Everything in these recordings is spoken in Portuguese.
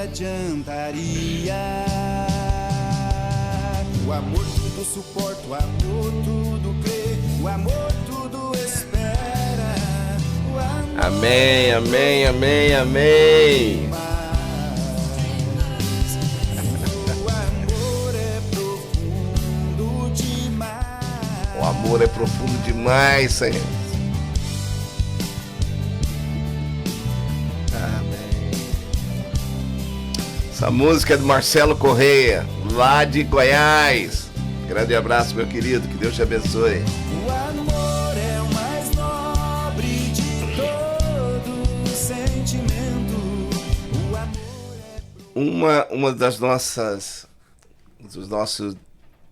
adiantaria. O amor tudo suporta, o amor tudo crê, o amor tudo espera. O amor Amém, amém, amém, amém. O amor é profundo demais, Senhor. Amém. Essa música é do Marcelo Correia, lá de Goiás. Grande abraço, meu querido. Que Deus te abençoe. O amor é o mais nobre de todo sentimento. O amor é Uma das nossas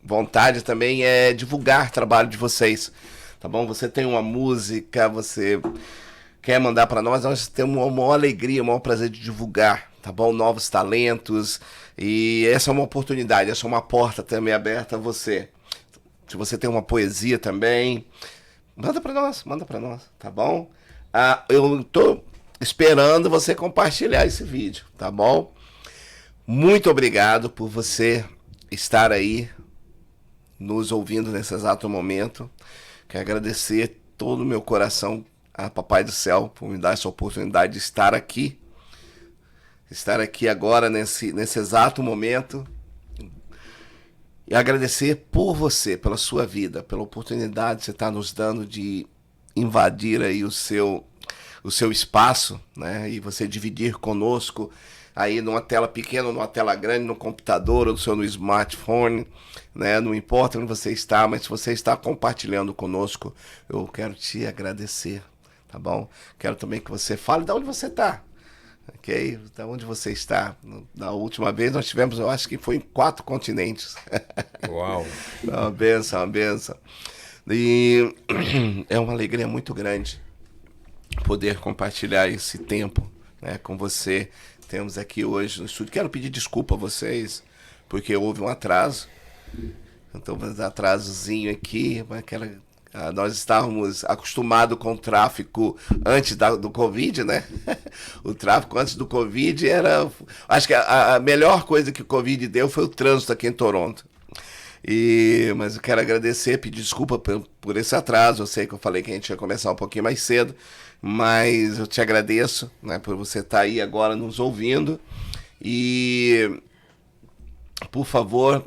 vontade também é divulgar o trabalho de vocês, tá bom? Você tem uma música, você quer mandar para nós temos uma maior alegria, o maior prazer de divulgar, tá bom? Novos talentos, e essa é uma oportunidade, essa é uma porta também aberta a você. Se você tem uma poesia também, manda para nós, tá bom? Eu tô esperando você compartilhar esse vídeo, tá bom? Muito obrigado por você estar aí nos ouvindo nesse exato momento. Quero agradecer todo o meu coração a Papai do Céu por me dar essa oportunidade de estar aqui agora nesse exato momento, e agradecer por você, pela sua vida, pela oportunidade que você está nos dando de invadir aí o seu espaço, né? E você dividir conosco aí numa tela pequena, numa tela grande, no computador ou no smartphone, né? Não importa onde você está, mas se você está compartilhando conosco, eu quero te agradecer, tá bom? Quero também que você fale de onde você está, ok? De onde você está. Na última vez nós tivemos, eu acho que foi em 4 continentes. Uau! Uma benção, uma benção. E é uma alegria muito grande poder compartilhar esse tempo, né, com você. Temos aqui hoje no estúdio. Quero pedir desculpa a vocês, porque houve um atraso. Então, um atrasozinho aqui. Nós estávamos acostumados com o tráfico antes do Covid, né? O tráfico antes do Covid era... Acho que a melhor coisa que o Covid deu foi o trânsito aqui em Toronto. Mas eu quero agradecer, pedir desculpa por esse atraso. Eu sei que eu falei que a gente ia começar um pouquinho mais cedo, mas eu te agradeço, né, por você estar aí agora nos ouvindo. E, por favor,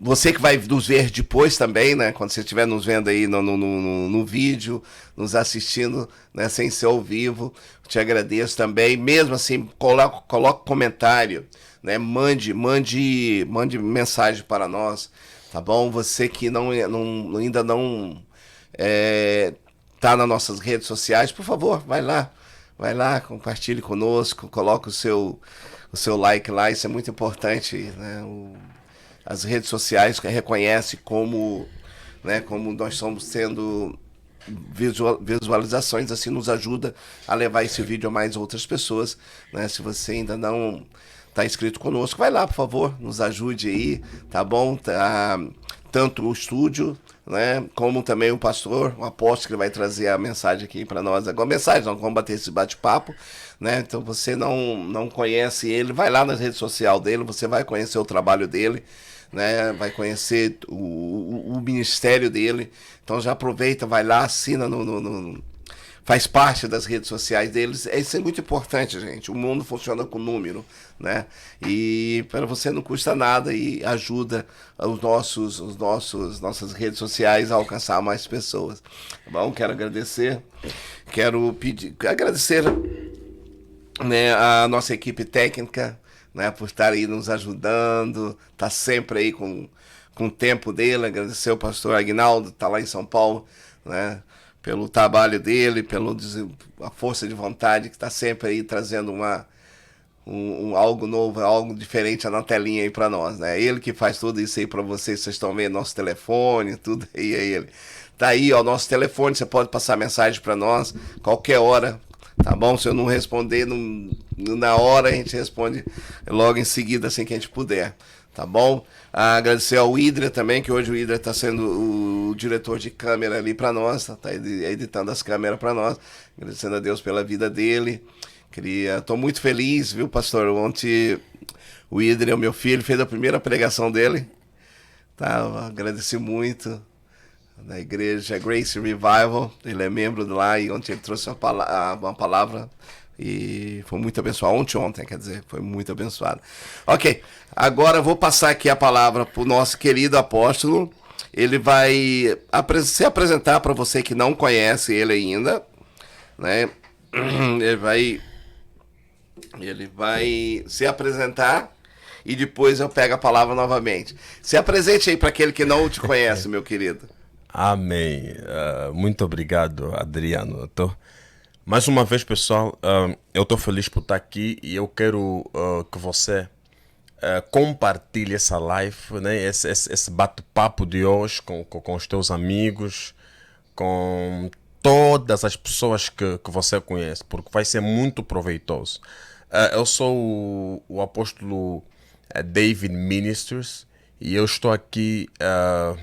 você que vai nos ver depois também, né, quando você estiver nos vendo aí no vídeo, nos assistindo, né, sem ser ao vivo, eu te agradeço também. Mesmo assim, coloque comentário, né, mande mensagem para nós, tá bom? Você que ainda não tá nas nossas redes sociais, por favor, vai lá, compartilhe conosco, coloque o seu like lá, isso é muito importante, né? As redes sociais reconhecem como nós estamos tendo visualizações, assim nos ajuda a levar esse vídeo a mais outras pessoas, né? Se você ainda não está inscrito conosco, vai lá, por favor, nos ajude aí, tá bom? Tanto o estúdio, né, como também o pastor, o apóstolo, que vai trazer a mensagem aqui para nós agora. Mensagem, nós vamos bater esse bate-papo, né? Então, você não conhece ele, vai lá nas redes sociais dele, você vai conhecer o trabalho dele, né? Vai conhecer o ministério dele. Então, já aproveita, vai lá, assina faz parte das redes sociais deles. Isso é muito importante, gente. O mundo funciona com número, né? E para você não custa nada e ajuda nossas redes sociais a alcançar mais pessoas. Tá bom? Quero agradecer, né, a nossa equipe técnica, né, por estar aí nos ajudando, tá sempre aí com o tempo dele. Agradecer o pastor Aguinaldo, tá lá em São Paulo, né, pelo trabalho dele, a força de vontade, que está sempre aí trazendo algo novo, algo diferente na telinha aí para nós, né? Ele que faz tudo isso aí para vocês estão vendo, nosso telefone, tudo aí, ele. Tá aí, ó, nosso telefone, você pode passar mensagem para nós, qualquer hora, tá bom? Se eu não responder na hora, a gente responde logo em seguida, assim que a gente puder. Tá bom? Agradecer ao Hidra também, que hoje o Hidra está sendo o diretor de câmera ali para nós, tá editando as câmeras para nós. Agradecendo a Deus pela vida dele. Tô muito feliz, viu, pastor? Ontem o Idre, o meu filho, fez a primeira pregação dele. Tá, eu agradeci muito da igreja Grace Revival. Ele é membro de lá e ontem ele trouxe uma palavra e foi muito abençoado. Ontem, quer dizer, foi muito abençoado. Ok, agora eu vou passar aqui a palavra para o nosso querido apóstolo. Ele vai se apresentar para você que não conhece ele ainda, né? Ele vai se apresentar e depois eu pego a palavra novamente. Se apresente aí para aquele que não te conhece, meu querido. Amém. Muito obrigado, Adriano. Mais uma vez, pessoal, eu estou feliz por estar aqui e eu quero que você compartilhe essa live, né? Esse bate-papo de hoje com os teus amigos, com todas as pessoas que você conhece, porque vai ser muito proveitoso. Eu sou o apóstolo David Ministers e eu estou aqui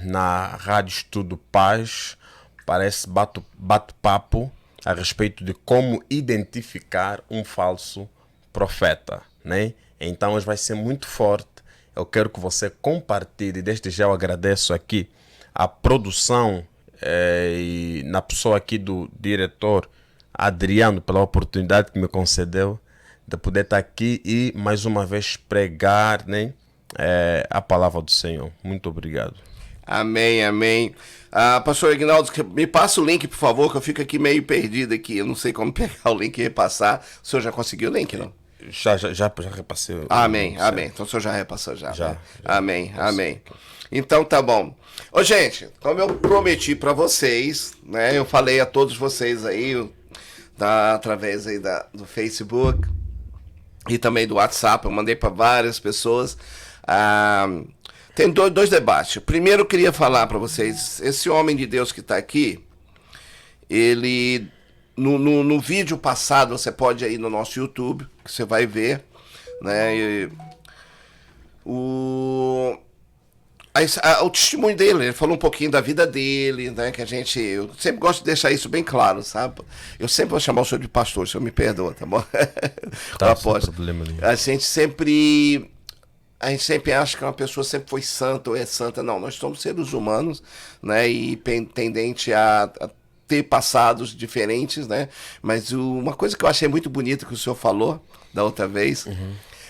na Rádio Estudo Paz para esse bate-papo a respeito de como identificar um falso profeta, né? Então hoje vai ser muito forte. Eu quero que você compartilhe. Desde já eu agradeço aqui a produção e na pessoa aqui do diretor Adriano pela oportunidade que me concedeu de poder estar aqui e mais uma vez pregar, né, a palavra do Senhor. Muito obrigado. Amém, amém. Pastor Ignaldo, me passa o link, por favor, que eu fico aqui meio perdido aqui. Eu não sei como pegar o link e repassar. O senhor já conseguiu o link, não? Já repassei. Amém, amém. Então o senhor já repassou já. Já. Né? Amém, amém. Então tá bom. Ô, gente, como eu prometi pra vocês, né? Eu falei a todos vocês aí, através aí do Facebook e também do WhatsApp, eu mandei pra várias pessoas. Tem dois debates. Primeiro eu queria falar pra vocês, esse homem de Deus que tá aqui, ele... No vídeo passado, você pode ir no nosso YouTube, que você vai ver, né? O testemunho dele, ele falou um pouquinho da vida dele, né? Que eu sempre gosto de deixar isso bem claro, sabe? Eu sempre vou chamar o senhor de pastor, o senhor me perdoa, tá bom? Tá, sem problema nenhum. A gente sempre acha que uma pessoa sempre foi santa ou é santa. Não, nós somos seres humanos, né? E tendente a ter passados diferentes, né? Mas uma coisa que eu achei muito bonita que o senhor falou da outra vez,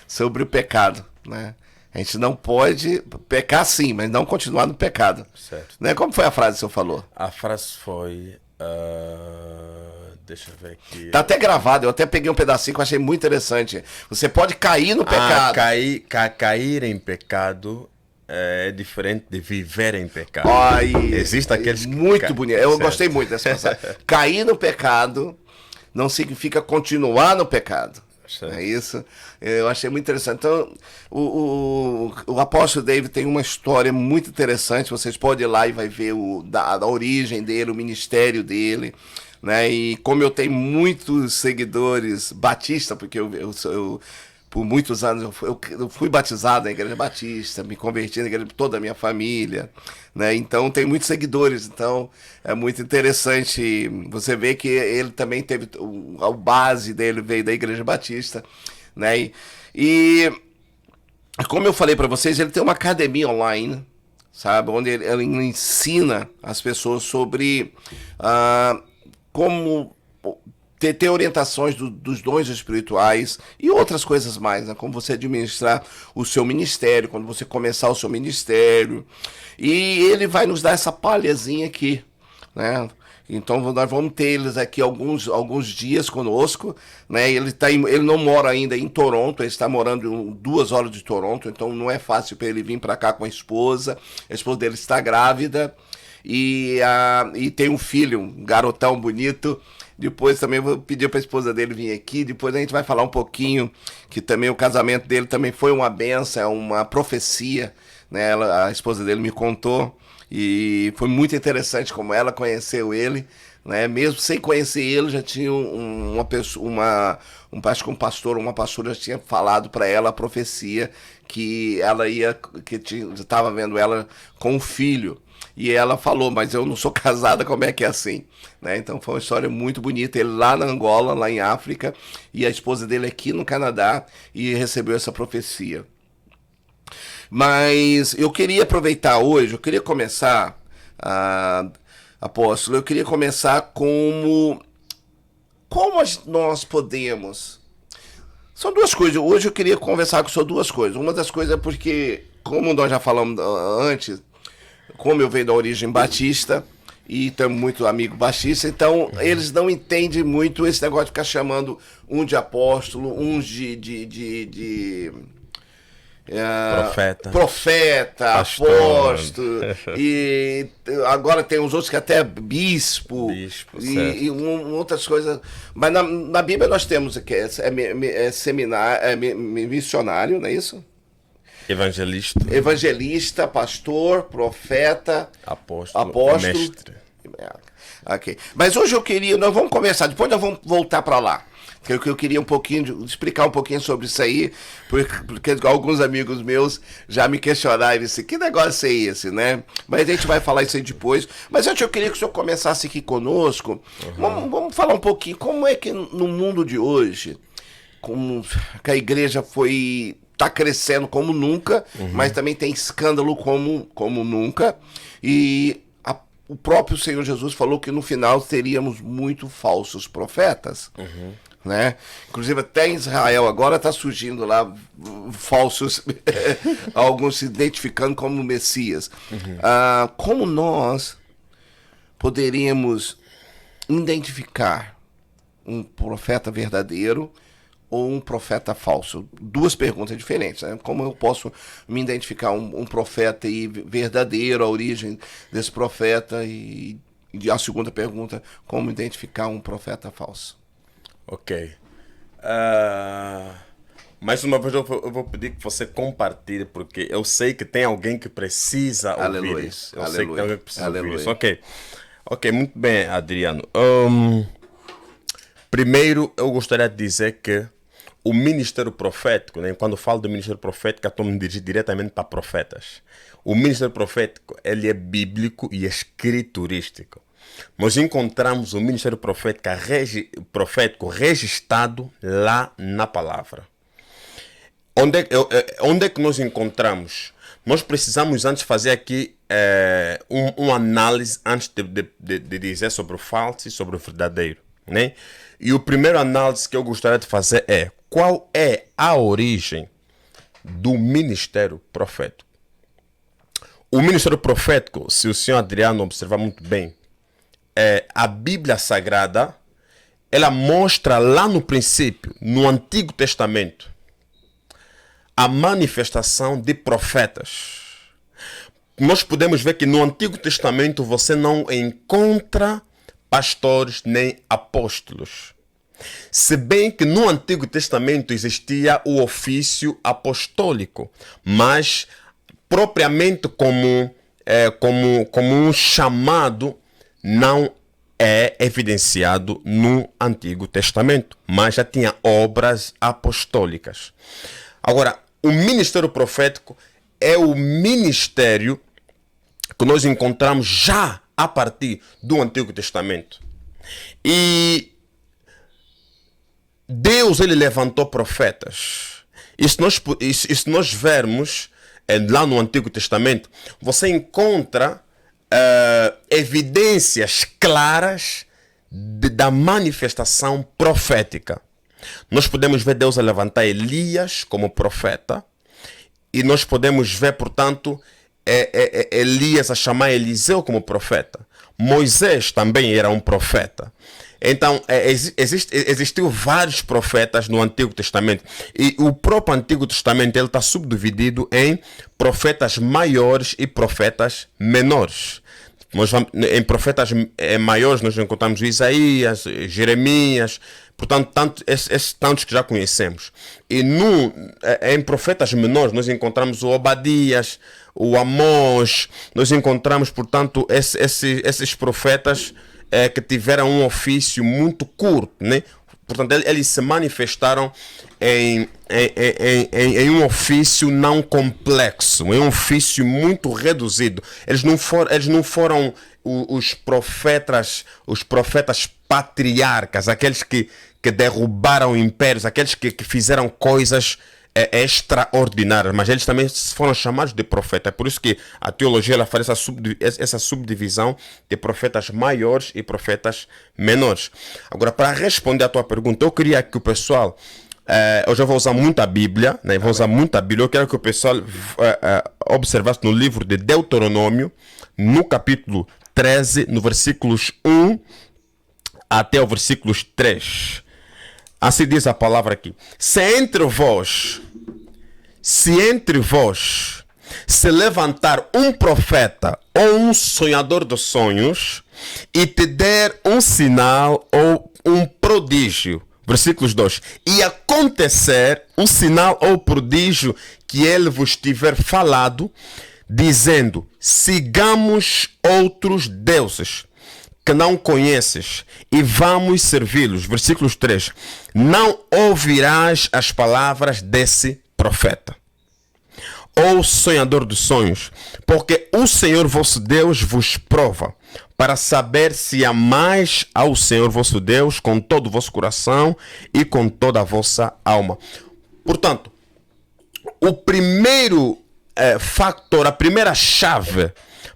sobre o pecado, né? A gente não pode pecar sim, mas não continuar no pecado. Certo. Né? Como foi a frase que o senhor falou? A frase foi... deixa eu ver aqui. Tá até gravado, eu até peguei um pedacinho que eu achei muito interessante. Você pode cair no pecado. Cair em pecado é diferente de viver em pecado. Existe aqueles muito bonito. Eu certo. gostei muito dessa passagem. Cair no pecado não significa continuar no pecado. Certo. É isso. Eu achei muito interessante. Então, o apóstolo David tem uma história muito interessante. Vocês podem ir lá e vai ver da origem dele, o ministério dele. Né? E como eu tenho muitos seguidores batista, porque eu por muitos anos eu fui batizado na Igreja Batista, me converti na igreja, toda a minha família, né? Então tem muitos seguidores, então é muito interessante você ver que ele também teve, a base dele veio da Igreja Batista, né? E como eu falei para vocês, ele tem uma academia online, sabe? Onde ele ensina as pessoas sobre como ter orientações dos dons espirituais e outras coisas mais, né? Como você administrar o seu ministério, quando você começar o seu ministério. E ele vai nos dar essa palhazinha aqui, né? Então nós vamos ter eles aqui alguns dias conosco, né? Ele não mora ainda em Toronto, ele está morando 2 horas de Toronto, então não é fácil para ele vir para cá com a esposa dele está grávida e tem um filho, um garotão bonito. Depois também vou pedir para a esposa dele vir aqui. Depois a gente vai falar um pouquinho que também o casamento dele também foi uma bênção, é uma profecia, né? A esposa dele me contou e foi muito interessante como ela conheceu ele, né? Mesmo sem conhecer ele, já tinha uma pessoa, acho que um pastor, uma pastora já tinha falado para ela a profecia que ela estava vendo ela com um filho. E ela falou, mas eu não sou casada, como é que é assim? Né? Então foi uma história muito bonita. Ele lá na Angola, lá em África, e a esposa dele aqui no Canadá, e recebeu essa profecia. Mas eu queria aproveitar hoje, eu queria começar, apóstolo, eu queria começar como nós podemos... São duas coisas. Hoje eu queria conversar com o senhor duas coisas. Uma das coisas é porque, como nós já falamos antes, como eu venho da origem batista, e temos muito amigo batista, então eles não entendem muito esse negócio de ficar chamando um de apóstolo, uns de profeta, apóstolo, e agora tem uns outros que até bispo e outras coisas. Mas na Bíblia nós temos que missionário, não é isso? Evangelista, pastor, profeta, apóstolo, mestre. Ok. Mas hoje nós vamos conversar, depois nós vamos voltar para lá. Eu queria explicar um pouquinho sobre isso aí, porque alguns amigos meus já me questionaram assim, que negócio é esse, né? Mas a gente vai falar isso aí depois. Mas antes eu queria que o senhor começasse aqui conosco. Vamos falar um pouquinho como é que no mundo de hoje, como que a igreja está crescendo como nunca, mas também tem escândalo como nunca. E o próprio Senhor Jesus falou que no final teríamos muito falsos profetas. Né? Inclusive até em Israel agora está surgindo lá falsos, alguns se identificando como Messias. Como nós poderíamos identificar um profeta verdadeiro ou um profeta falso? Duas perguntas diferentes, né? Como eu posso me identificar um profeta verdadeiro, a origem desse profeta, e a segunda pergunta, como identificar um profeta falso? Ok. Mais uma vez eu vou pedir que você compartilhe, porque eu sei que tem alguém que precisa ouvir isso. Eu sei que tem alguém que precisa ouvir isso. Ok, muito bem, Adriano. Primeiro, eu gostaria de dizer que o ministério profético, né, quando eu falo do ministério profético, eu estou me dirigindo diretamente para profetas. O ministério profético, ele é bíblico e escriturístico. Nós encontramos o ministério profético registrado lá na palavra. Onde é que nós encontramos? Nós precisamos antes fazer aqui uma análise antes de dizer sobre o falso e sobre o verdadeiro, né? E o primeiro análise que eu gostaria de fazer é: qual é a origem do ministério profético? O ministério profético, se o senhor Adriano observar muito bem, a Bíblia Sagrada, ela mostra lá no princípio, no Antigo Testamento, a manifestação de profetas. Nós podemos ver que no Antigo Testamento você não encontra pastores nem apóstolos. Se bem que no Antigo Testamento existia o ofício apostólico, mas propriamente como um chamado, não é evidenciado no Antigo Testamento, mas já tinha obras apostólicas. Agora, o ministério profético é o ministério que nós encontramos já a partir do Antigo Testamento. E Deus, ele levantou profetas. E se nós vermos lá no Antigo Testamento, você encontra evidências claras da manifestação profética. Nós podemos ver Deus a levantar Elias como profeta, e nós podemos ver, portanto, Elias a chamar Eliseu como profeta. Moisés também era um profeta. Então, existiu vários profetas no Antigo Testamento. E o próprio Antigo Testamento está subdividido em profetas maiores e profetas menores. Em profetas maiores nós encontramos Isaías, Jeremias, portanto, esses tantos que já conhecemos. E em profetas menores nós encontramos o Obadias, o Amós, nós encontramos, portanto, esses profetas que tiveram um ofício muito curto, né? Portanto, eles se manifestaram em um ofício não complexo, em um ofício muito reduzido. Eles não foram os profetas patriarcas, aqueles que derrubaram impérios, aqueles que fizeram coisas extraordinárias, mas eles também foram chamados de profetas. É por isso que a teologia ela faz essa subdivisão de profetas maiores e profetas menores. Agora, para responder à tua pergunta, eu queria que o pessoal, eu já vou usar muito a Bíblia, né? Vou usar muito a Bíblia. Eu quero que o pessoal observasse no livro de Deuteronômio, no capítulo 13, no versículos 1 até o versículos 3. Assim diz a palavra aqui: se entre vós se levantar um profeta ou um sonhador de sonhos e te der um sinal ou um prodígio, versículos 2, e acontecer um sinal ou prodígio que ele vos tiver falado, dizendo: sigamos outros deuses que não conheces e vamos servi-los. Versículos 3. Não ouvirás as palavras desse profeta ou sonhador de sonhos, porque o Senhor vosso Deus vos prova, para saber se amais ao Senhor vosso Deus com todo o vosso coração e com toda a vossa alma. Portanto, o primeiro factor, a primeira chave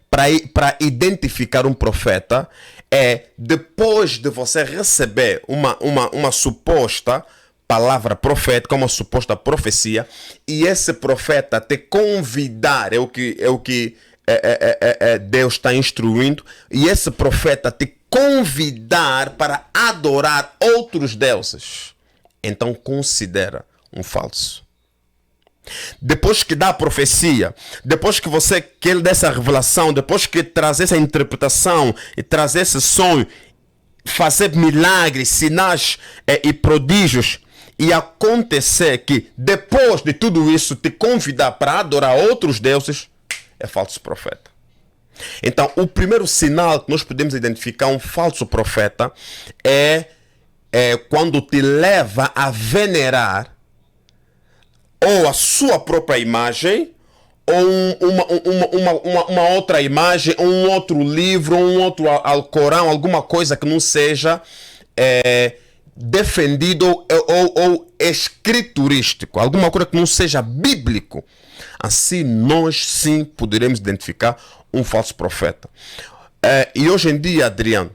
para identificar um profeta é, depois de você receber uma suposta palavra profética, uma suposta profecia, e esse profeta te convidar, é o que Deus está instruindo, e esse profeta te convidar para adorar outros deuses, então considera um falso. Depois que dá a profecia, depois que ele dá essa revelação, depois que traz essa interpretação e traz esse sonho, fazer milagres, sinais e prodígios, e acontecer que depois de tudo isso te convidar para adorar outros deuses, é falso profeta. Então, o primeiro sinal que nós podemos identificar um falso profeta é quando te leva a venerar ou a sua própria imagem, ou uma outra imagem, ou um outro livro, ou um outro Alcorão, alguma coisa que não seja defendido ou escriturístico, alguma coisa que não seja bíblico. Assim nós sim poderemos identificar um falso profeta. E hoje em dia, Adriano,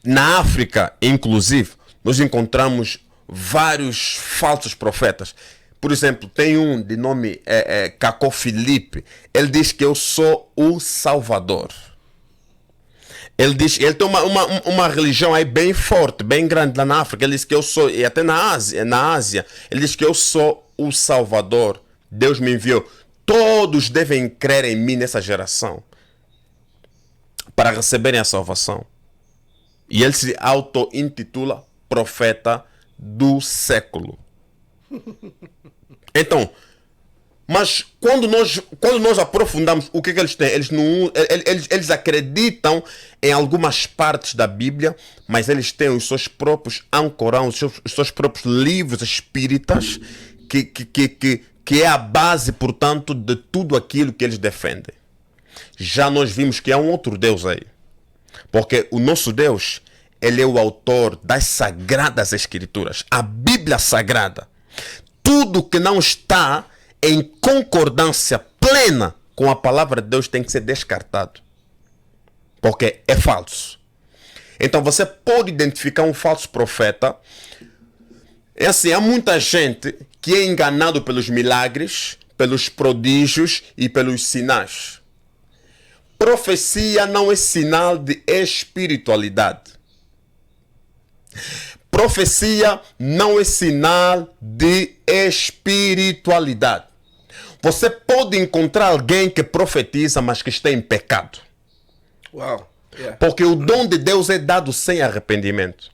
na África inclusive, nós encontramos vários falsos profetas. Por exemplo, tem um de nome Cacó Filipe. Ele diz que eu sou o Salvador. Ele tem uma religião aí bem forte, bem grande lá na África. Ele diz que eu sou, e até na Ásia, ele diz que eu sou o Salvador. Deus me enviou. Todos devem crer em mim nessa geração para receberem a salvação. E ele se auto-intitula profeta do século. Então, mas quando nós aprofundamos o que eles têm, eles acreditam em algumas partes da Bíblia, mas eles têm os seus próprios Alcorão, os seus próprios livros espíritas, que é a base, portanto, de tudo aquilo que eles defendem. Já nós vimos que há um outro Deus aí, porque o nosso Deus, ele é o autor das Sagradas Escrituras, a Bíblia Sagrada. Tudo que não está em concordância plena com a palavra de Deus tem que ser descartado, porque é falso. Então você pode identificar um falso profeta. É assim, há muita gente que é enganado pelos milagres, pelos prodígios e pelos sinais. Profecia não é sinal de espiritualidade. Profecia não é sinal de espiritualidade. Você pode encontrar alguém que profetiza, mas que está em pecado. Uau. Yeah. Porque o dom de Deus é dado sem arrependimento.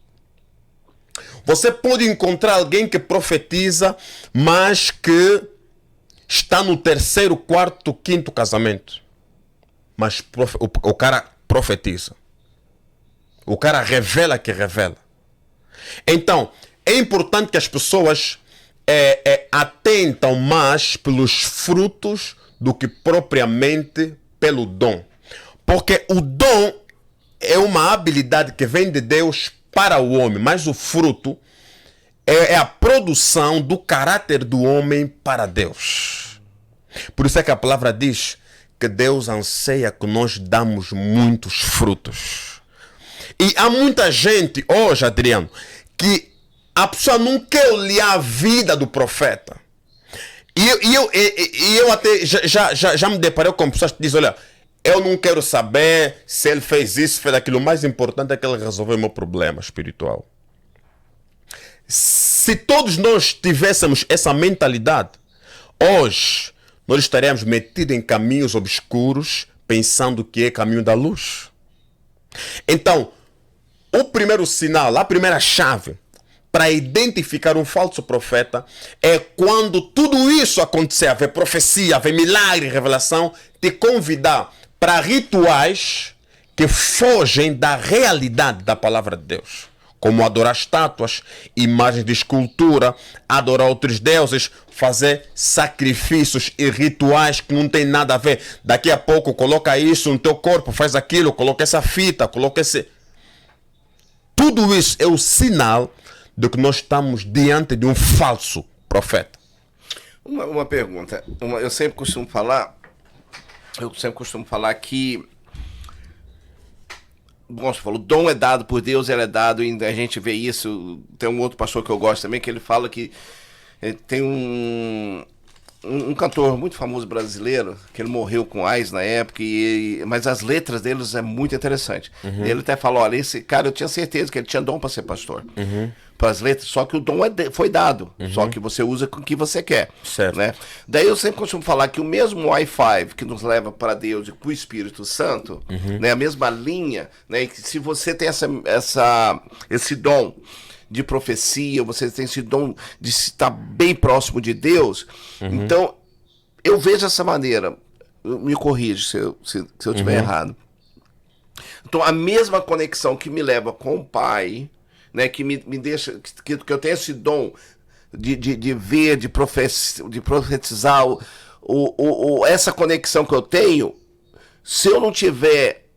Você pode encontrar alguém que profetiza, mas que está no 3º, 4º, 5º casamento. Mas o cara profetiza. O cara revela que revela. Então, é importante que as pessoas atentam mais pelos frutos do que propriamente pelo dom. Porque o dom é uma habilidade que vem de Deus para o homem, mas o fruto é a produção do caráter do homem para Deus. Por isso é que a palavra diz que Deus anseia que nós damos muitos frutos. E há muita gente hoje, Adriano, que a pessoa não quer olhar a vida do profeta. E eu até já me deparei com pessoas que dizem, olha, eu não quero saber se ele fez isso, fez aquilo. O mais importante é que ele resolveu o meu problema espiritual. Se todos nós tivéssemos essa mentalidade, hoje nós estaríamos metidos em caminhos obscuros, pensando que é caminho da luz. Então, o primeiro sinal, a primeira chave para identificar um falso profeta é quando tudo isso acontecer, haver profecia, haver milagre, revelação, te convidar para rituais que fogem da realidade da palavra de Deus. Como adorar estátuas, imagens de escultura, adorar outros deuses, fazer sacrifícios e rituais que não tem nada a ver. Daqui a pouco coloca isso no teu corpo, faz aquilo, coloca essa fita, coloca esse... Tudo isso é o sinal de que nós estamos diante de um falso profeta. Uma pergunta. Eu sempre costumo falar que, bom, você falou, o dom é dado por Deus, ele é dado, e a gente vê isso. Tem um outro pastor que eu gosto também, que ele fala que tem um cantor muito famoso brasileiro, que ele morreu com AIDS na época, mas as letras deles é muito interessante. Ele até falou, olha, esse cara, eu tinha certeza que ele tinha dom para ser pastor. Para as letras, só que o dom foi dado, só que você usa com o que você quer. Certo. Né? Daí eu sempre costumo falar que o mesmo Wi-Fi que nos leva para Deus e para o Espírito Santo, né, a mesma linha, né, que se você tem esse dom de profecia, você tem esse dom de estar bem próximo de Deus, então eu vejo essa maneira, me corrige se eu estiver errado. Então a mesma conexão que me leva com o Pai, né, que me deixa, que eu tenho esse dom de ver, de profetizar, essa conexão que eu tenho, se eu não tiver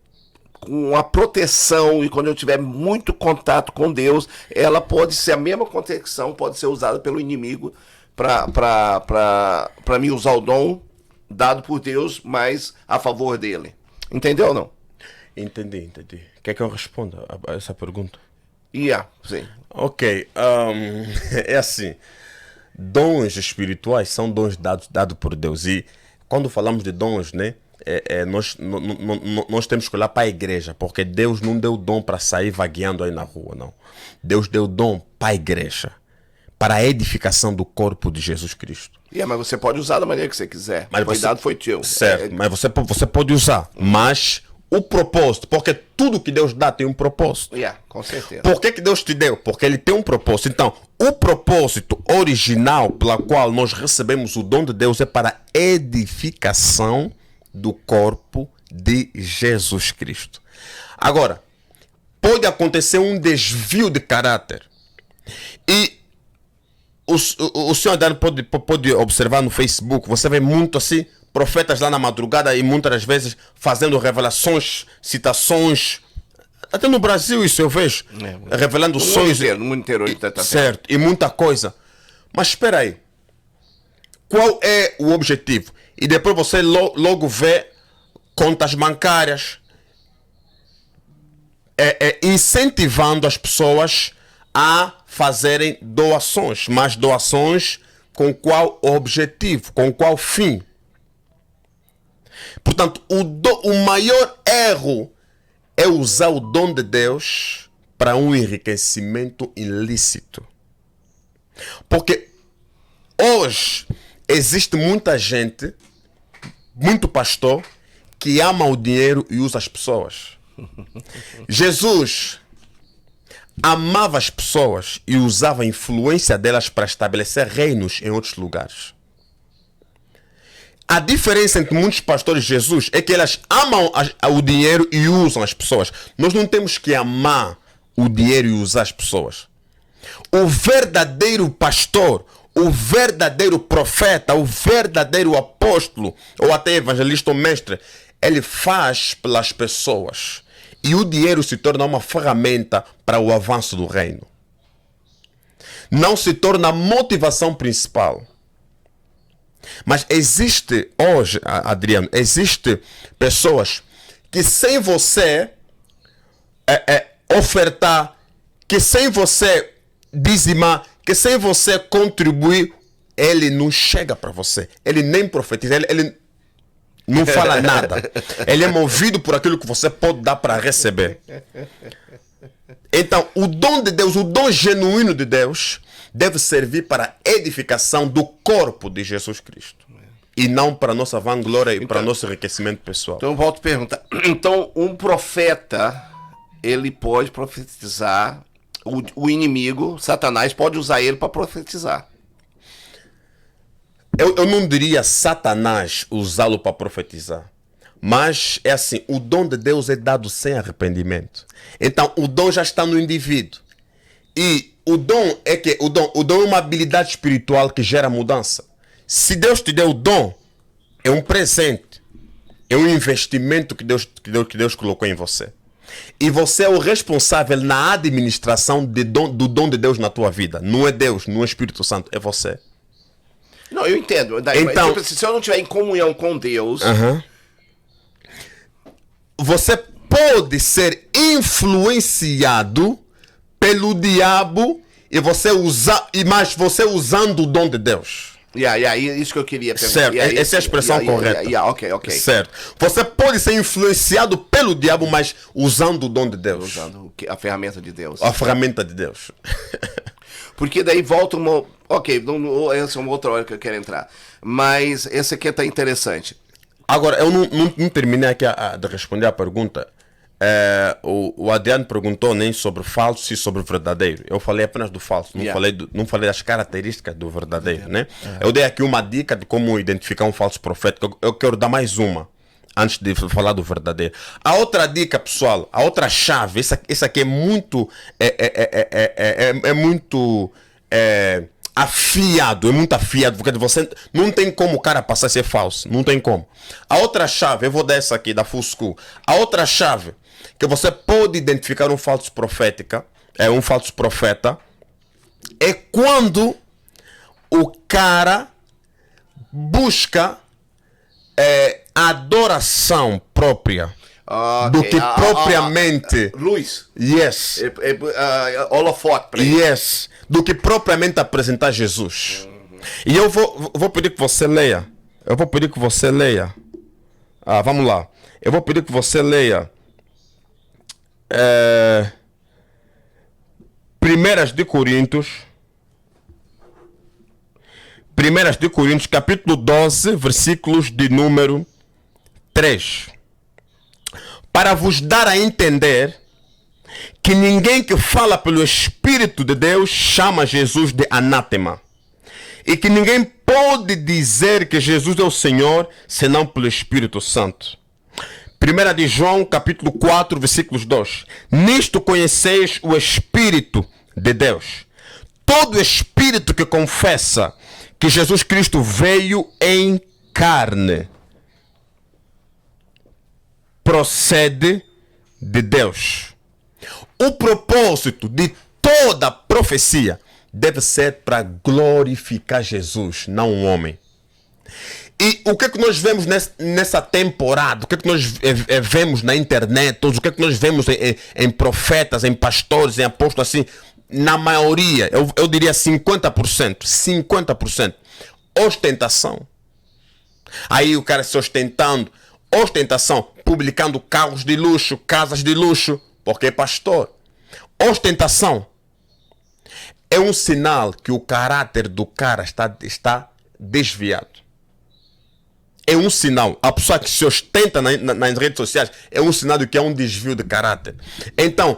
com a proteção e quando eu tiver muito contato com Deus, ela pode ser, a mesma conexão pode ser usada pelo inimigo para me usar o dom dado por Deus, mas a favor dele. Entendeu ou não? Entendi. Quer que eu responda a essa pergunta? Sim. Ok, é assim, dons espirituais são dons dados por Deus, e quando falamos de dons, né, nós temos que olhar para a igreja, porque Deus não deu dom para sair vagueando aí na rua, não. Deus deu dom para a igreja, para a edificação do corpo de Jesus Cristo. Mas você pode usar da maneira que você quiser, mas foi dado, foi teu. Certo, mas você pode usar, mas... o propósito, porque tudo que Deus dá tem um propósito. Com certeza. Por que Deus te deu? Porque Ele tem um propósito. Então, o propósito original pela qual nós recebemos o dom de Deus é para a edificação do corpo de Jesus Cristo. Agora, pode acontecer um desvio de caráter. E o senhor pode observar no Facebook, você vê muito assim, profetas lá na madrugada e muitas das vezes fazendo revelações, citações. Até no Brasil isso eu vejo. Revelando sonhos. No mundo inteiro. Certo, e muita coisa. Mas espera aí. Qual é o objetivo? E depois você logo vê contas bancárias incentivando as pessoas a fazerem doações. Mas doações com qual objetivo? Com qual fim? Portanto, o maior erro é usar o dom de Deus para um enriquecimento ilícito. Porque hoje existe muita gente, muito pastor, que ama o dinheiro e usa as pessoas. Jesus amava as pessoas e usava a influência delas para estabelecer reinos em outros lugares. A diferença entre muitos pastores de Jesus é que elas amam o dinheiro e usam as pessoas. Nós não temos que amar o dinheiro e usar as pessoas. O verdadeiro pastor, o verdadeiro profeta, o verdadeiro apóstolo, ou até evangelista ou mestre, ele faz pelas pessoas. E o dinheiro se torna uma ferramenta para o avanço do reino. Não se torna a motivação principal. Mas existe hoje, Adriano, existe pessoas que sem você ofertar, que sem você dizimar, que sem você contribuir, ele não chega para você. Ele nem profetiza, ele não fala nada. Ele é movido por aquilo que você pode dar para receber. Então, o dom de Deus, o dom genuíno de Deus, deve servir para a edificação do corpo de Jesus Cristo. E não para a nossa vanglória e para o nosso enriquecimento pessoal. Então eu volto a perguntar. Então, um profeta, ele pode profetizar, o inimigo, Satanás, pode usar ele para profetizar. Eu não diria Satanás usá-lo para profetizar. Mas é assim, o dom de Deus é dado sem arrependimento. Então, o dom já está no indivíduo. E o dom é que o dom é uma habilidade espiritual que gera mudança. Se Deus te deu o dom, é um presente. É um investimento que Deus colocou em você. E você é o responsável na administração do dom de Deus na tua vida. Não é Deus, não é o Espírito Santo, é você. Não, eu entendo. Então, se eu não estiver em comunhão com Deus... Você pode ser influenciado pelo diabo mas você usando o dom de Deus. Isso que eu queria perguntar. Certo, essa é a expressão correta. Ok. Certo. Você pode ser influenciado pelo diabo, mas usando o dom de Deus. Usando a ferramenta de Deus. A ferramenta de Deus. Porque daí volta uma... Ok, essa é uma outra hora que eu quero entrar. Mas esse aqui tá interessante. Agora, eu não terminei aqui de responder a pergunta. O Adriano perguntou nem sobre falso e sobre verdadeiro. Eu falei apenas do falso, não falei das características do verdadeiro, né? Eu dei aqui uma dica de como identificar um falso profeta. Eu quero dar mais uma antes de falar do verdadeiro. A outra dica, pessoal, a outra chave, essa aqui é muito afiado, porque você não tem como o cara passar a ser falso, não tem como. A outra chave, eu vou dar essa aqui da Full School. A outra chave que você pode identificar um falso profeta é quando o cara busca adoração própria. Do que propriamente luz. Yes. Holofote. Yes. Do que propriamente apresentar Jesus. E eu vou pedir que você leia. Vamos lá. Eu vou pedir que você leia 1 de Coríntios, capítulo 12, versículos de número 3. Para vos dar a entender que ninguém que fala pelo Espírito de Deus chama Jesus de anátema. E que ninguém pode dizer que Jesus é o Senhor senão pelo Espírito Santo. 1 de João, capítulo 4, versículos 2. Nisto conheceis o Espírito de Deus. Todo espírito que confessa que Jesus Cristo veio em carne procede de Deus. O propósito de toda profecia deve ser para glorificar Jesus, não um homem. E o que é que nós vemos nessa temporada? O que é que nós vemos na internet? O que é que nós vemos em profetas, em pastores, em apóstolos, assim? Na maioria, eu diria 50%. Ostentação. Aí o cara se ostentando. Ostentação. Publicando carros de luxo, casas de luxo. Porque é pastor. Ostentação. É um sinal que o caráter do cara está desviado. É um sinal. A pessoa que se ostenta nas redes sociais é um sinal de que é um desvio de caráter. Então,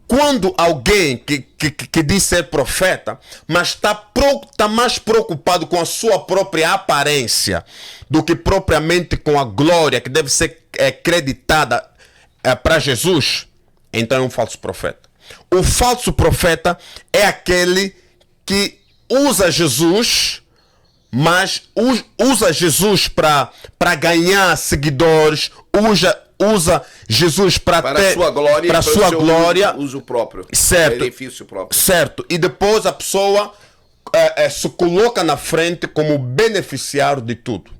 quando alguém que diz ser profeta, mas está mais preocupado com a sua própria aparência do que propriamente com a glória que deve ser creditada para Jesus, então é um falso profeta. O falso profeta é aquele que usa Jesus, mas usa Jesus para ganhar seguidores, usa Jesus para ter sua glória, para sua glória, uso próprio, certo, benefício próprio, certo. E depois a pessoa se coloca na frente como beneficiário de tudo.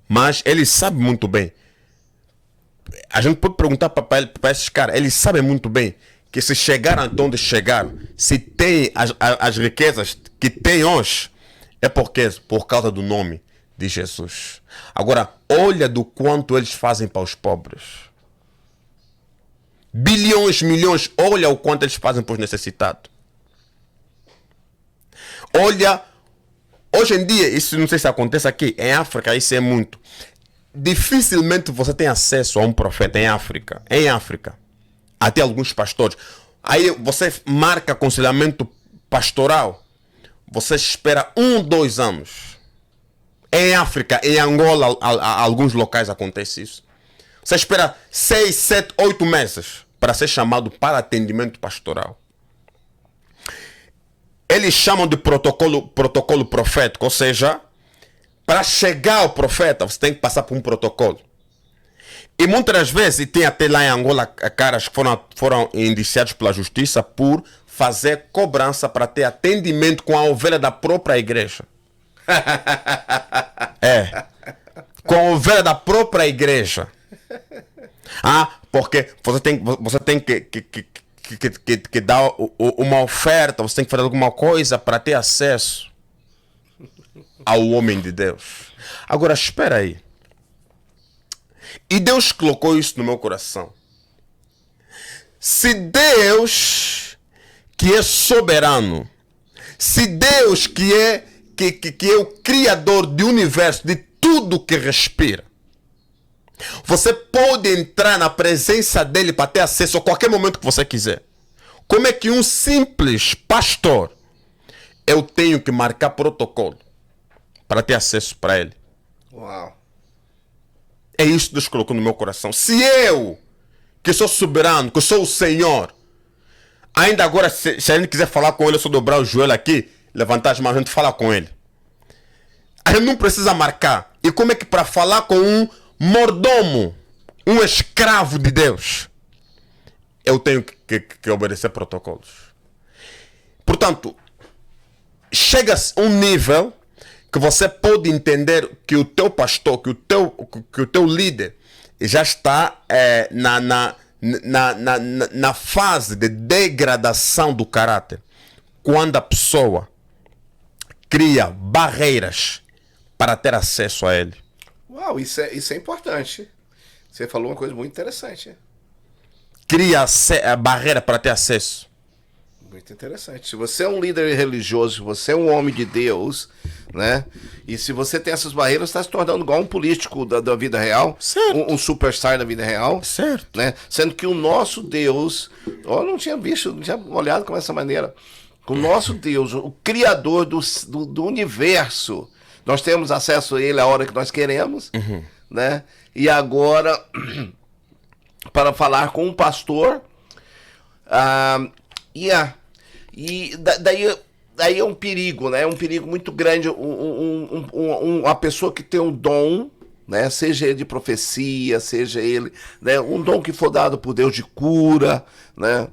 Mas ele sabe muito bem. A gente pode perguntar para esses caras, eles sabem muito bem que se chegaram até onde chegaram, se tem as riquezas que tem hoje, é por causa do nome de Jesus. Agora, olha do quanto eles fazem para os pobres. Bilhões, milhões, olha o quanto eles fazem para os necessitados. Olha, hoje em dia, isso não sei se acontece aqui, em África isso é muito. Dificilmente você tem acesso a um profeta em África. Em África. Até alguns pastores. Aí você marca aconselhamento pastoral. Você espera 2 anos. Em África, em Angola, alguns locais acontece isso. Você espera 6, 7, 8 meses para ser chamado para atendimento pastoral. Eles chamam de protocolo profético, ou seja, para chegar ao profeta, você tem que passar por um protocolo. E muitas vezes, e tem até lá em Angola caras que foram indiciados pela justiça por fazer cobrança para ter atendimento com a ovelha da própria igreja. Com a ovelha da própria igreja. Porque você tem que dar uma oferta, você tem que fazer alguma coisa para ter acesso ao homem de Deus. Agora, espera aí. E Deus colocou isso no meu coração. Se Deus, que é soberano, se Deus que é o criador do universo, de tudo que respira, você pode entrar na presença dele para ter acesso a qualquer momento que você quiser. Como é que um simples pastor, eu tenho que marcar protocolo para ter acesso para ele? Uau. É isso que Deus colocou no meu coração. Se eu, que sou soberano, que sou o Senhor, ainda agora, se a gente quiser falar com ele, eu só dobrar o joelho aqui, levantar as mãos, a gente fala com ele. A gente não precisa marcar. E como é que para falar com um mordomo, um escravo de Deus, eu tenho que obedecer protocolos? Portanto, chega-se um nível que você pode entender que o teu pastor, que o teu líder já está na fase de degradação do caráter. Quando a pessoa cria barreiras para ter acesso a ele. Uau, isso é importante. Você falou uma coisa muito interessante. Cria a barreira para ter acesso. Muito interessante. Se você é um líder religioso, se você é um homem de Deus, né? E se você tem essas barreiras, está se tornando igual um político da vida real, um superstar da vida real, certo? Né? Sendo que o nosso Deus, eu não tinha visto, não tinha olhado com essa maneira. O nosso Deus, o Criador do universo, nós temos acesso a Ele a hora que nós queremos, né? E agora, para falar com um pastor, e daí é um perigo, né? É um perigo muito grande. Uma pessoa que tem um dom, né? Seja ele de profecia, seja ele, né? Um dom que for dado por Deus de cura, né?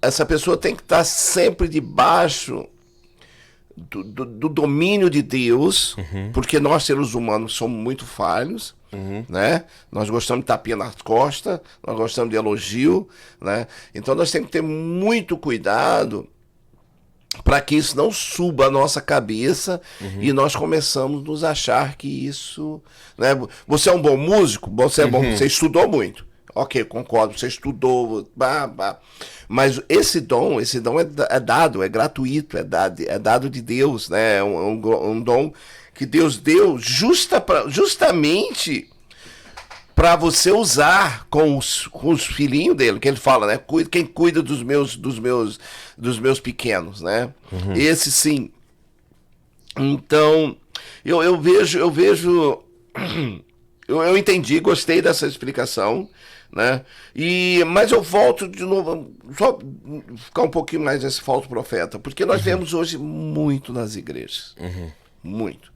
Essa pessoa tem que estar sempre debaixo do domínio de Deus, porque nós, seres humanos, somos muito falhos, né? Nós gostamos de tapinha nas costas, nós gostamos de elogio, né? Então nós temos que ter muito cuidado para que isso não suba a nossa cabeça e nós começamos a nos achar que isso, né? Você é um bom músico, você é bom, você estudou muito. Ok, concordo, você estudou, mas esse dom é dado, é gratuito, é dado de Deus, né? É um dom que Deus deu justamente para você usar com os filhinhos dele, que ele fala, né? Quem cuida dos meus pequenos, né? Esse sim. Então, eu vejo, eu entendi, gostei dessa explicação, né? Mas eu volto de novo, só ficar um pouquinho mais nesse falso profeta, porque nós vemos hoje muito nas igrejas, muito,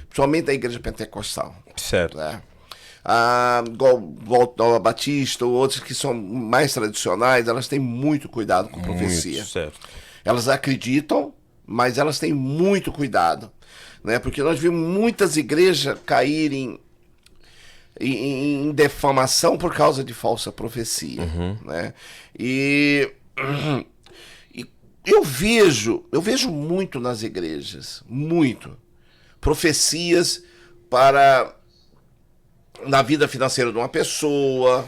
principalmente da igreja pentecostal, Certo. né? Igual a Batista ou outras que são mais tradicionais, elas têm muito cuidado com profecia. Muito certo. Elas acreditam, mas elas têm muito cuidado, né? Porque nós vimos muitas igrejas caírem em defamação por causa de falsa profecia, né? E eu vejo muito nas igrejas, muito profecias para na vida financeira de uma pessoa,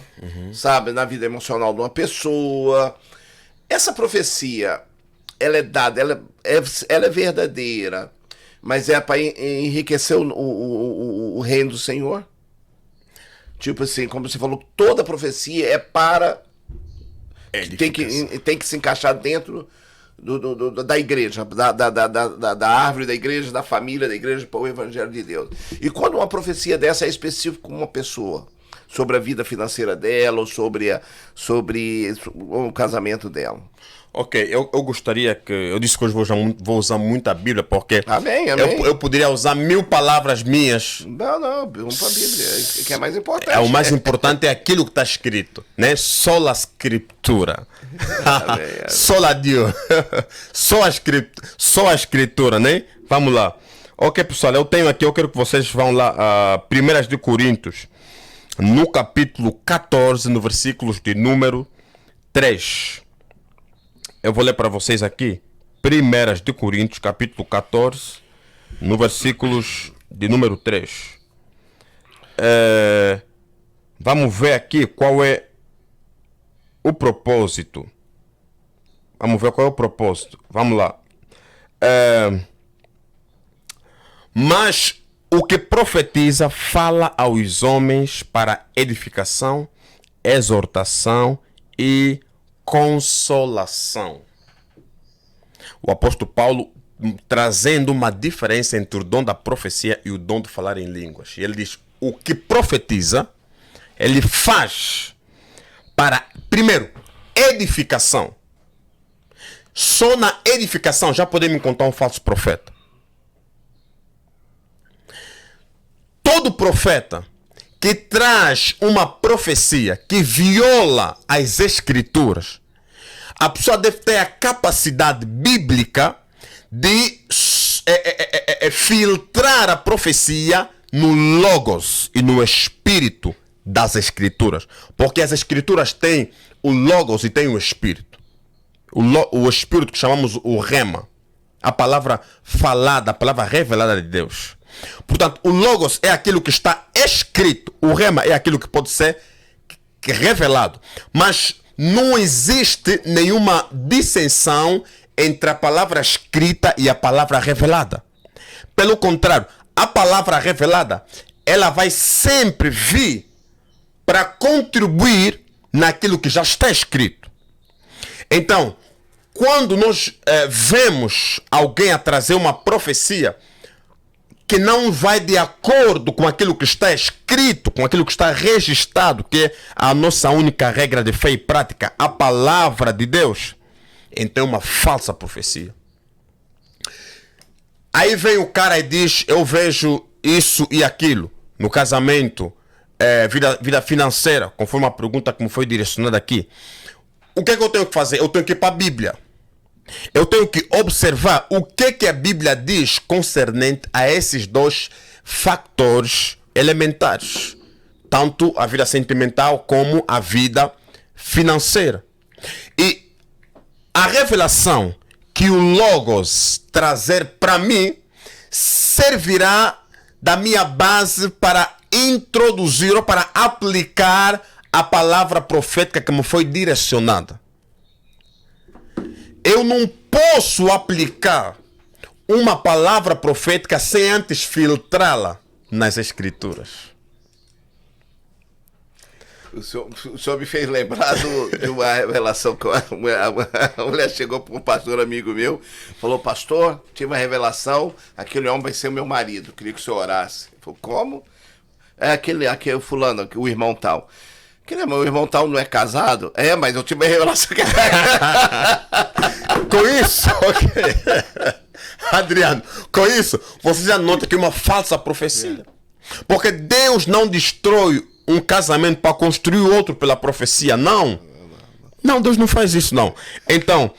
sabe, na vida emocional de uma pessoa. Essa profecia, ela é dada, ela é verdadeira, mas é para enriquecer o reino do Senhor. Tipo assim, como você falou, toda profecia é para tem que se encaixar dentro da igreja, da árvore da igreja, da família da igreja, para o evangelho de Deus. E quando uma profecia dessa é específica com uma pessoa, sobre a vida financeira dela, ou sobre o casamento dela. Ok, eu gostaria que... Eu disse que hoje vou usar muito a Bíblia, porque... Amém. Eu poderia usar 1000 palavras minhas. Não, vamos para a Bíblia, que é mais importante. O mais importante é aquilo que está escrito, né? Sola Scriptura. Sola Dio. Só a Escritura, né? Vamos lá. Ok, pessoal, eu quero que vocês vão lá a 1 de Coríntios, no capítulo 14, no versículos de número 3. Eu vou ler para vocês aqui, 1 de Coríntios, capítulo 14, no versículos de número 3. Vamos ver aqui qual é o propósito. Vamos lá. Mas o que profetiza fala aos homens para edificação, exortação e consolação. O apóstolo Paulo trazendo uma diferença entre o dom da profecia e o dom de falar em línguas. E ele diz, o que profetiza, ele faz para, primeiro, edificação. Só na edificação já podemos encontrar um falso profeta. Todo profeta que traz uma profecia que viola as escrituras, a pessoa deve ter a capacidade bíblica de filtrar a profecia no logos e no espírito das escrituras, porque as escrituras têm o logos e têm o espírito. O espírito que chamamos o rema, a palavra falada, a palavra revelada de Deus. Portanto, o logos é aquilo que está escrito, o rema é aquilo que pode ser revelado, mas não existe nenhuma dissensão entre a palavra escrita e a palavra revelada. Pelo contrário, a palavra revelada, ela vai sempre vir para contribuir naquilo que já está escrito. Então, quando nós vemos alguém a trazer uma profecia que não vai de acordo com aquilo que está escrito, com aquilo que está registrado, que é a nossa única regra de fé e prática, a palavra de Deus, então é uma falsa profecia. Aí vem o cara e diz, eu vejo isso e aquilo, no casamento, vida financeira, conforme a pergunta como foi direcionada aqui. O que é que eu tenho que fazer? Eu tenho que ir para a Bíblia. Eu tenho que observar o que a Bíblia diz concernente a esses dois fatores elementares, tanto a vida sentimental como a vida financeira. E a revelação que o Logos trazer para mim servirá da minha base para introduzir ou para aplicar a palavra profética que me foi direcionada. Eu não posso aplicar uma palavra profética sem antes filtrá-la nas escrituras. O senhor me fez lembrar de uma revelação que a mulher chegou para um pastor amigo meu, falou, pastor, tive uma revelação, aquele homem vai ser o meu marido, queria que o senhor orasse. Eu falei, como? É aquele fulano, o irmão tal. Meu irmão tal não é casado? É, mas eu tive uma revelação que Com isso, ok. Adriano, com isso, você já nota que é uma falsa profecia. Porque Deus não destrói um casamento para construir outro pela profecia, não. Não, Deus não faz isso, não. Então,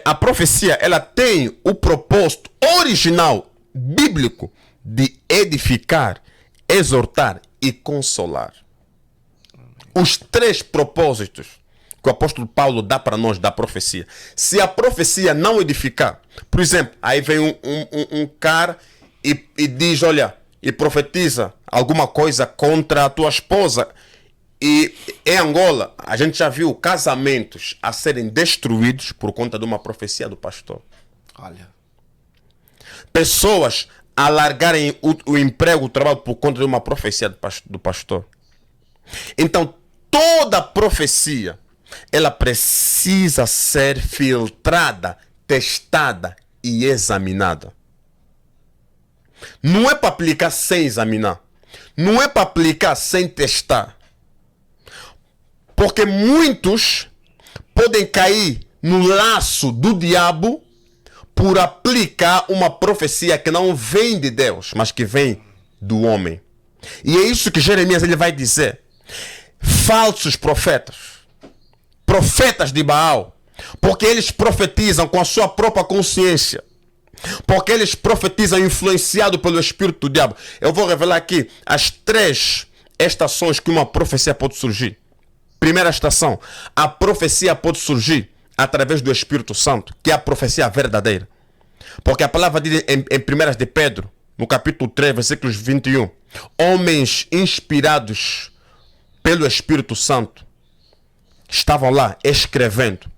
a profecia, ela tem o propósito original, bíblico, de edificar, exortar e consolar. Os 3 propósitos que o apóstolo Paulo dá para nós da profecia. Se a profecia não edificar, por exemplo, aí vem um cara e diz, olha, e profetiza alguma coisa contra a tua esposa. E em Angola, a gente já viu casamentos a serem destruídos por conta de uma profecia do pastor. Olha. Pessoas a largarem o emprego, o trabalho por conta de uma profecia do pastor. Então, toda profecia, ela precisa ser filtrada, testada e examinada. Não é para aplicar sem examinar. Não é para aplicar sem testar. Porque muitos podem cair no laço do diabo por aplicar uma profecia que não vem de Deus, mas que vem do homem. E é isso que Jeremias ele vai dizer. Falsos profetas, profetas de Baal, porque eles profetizam com a sua própria consciência, porque eles profetizam influenciado pelo espírito do diabo. Eu vou revelar aqui as 3 estações que uma profecia pode surgir. Primeira estação, a profecia pode surgir através do Espírito Santo, que é a profecia verdadeira. Porque a palavra diz em 1 de Pedro, no capítulo 3, versículos 21, homens inspirados pelo Espírito Santo estavam lá escrevendo.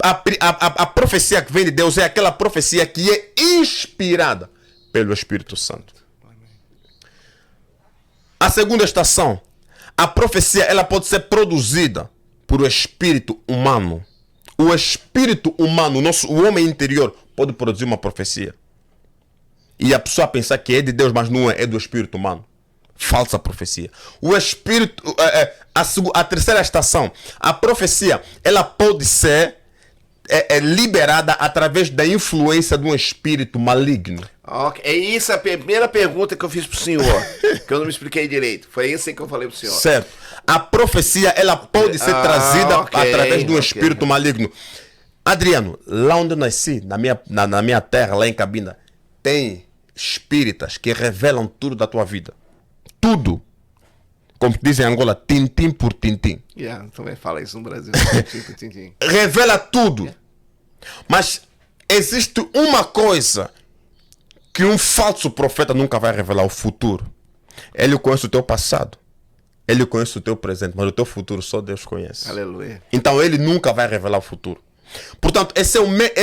A profecia que vem de Deus é aquela profecia que é inspirada pelo Espírito Santo. A segunda estação, a profecia ela pode ser produzida por o espírito humano. O espírito humano, o homem interior, pode produzir uma profecia. E a pessoa pensar que é de Deus, mas não é do espírito humano. Falsa profecia. O espírito, a terceira estação, a profecia, ela pode ser liberada através da influência de um espírito maligno. Okay. É isso a primeira pergunta que eu fiz pro senhor, que eu não me expliquei direito. Foi isso que eu falei pro senhor. Certo. A profecia, ela pode ser trazida através de um espírito maligno. Adriano, lá onde eu nasci, na minha terra, lá em Cabinda, tem espíritas que revelam tudo da tua vida. Tudo. Como dizem em Angola, tintim por tintim. Também fala isso no Brasil. Tintim por tintim. Revela tudo. Mas existe uma coisa que um falso profeta nunca vai revelar: o futuro. Ele conhece o teu passado. Ele conhece o teu presente, mas o teu futuro só Deus conhece. Aleluia. Então ele nunca vai revelar o futuro. Portanto, esses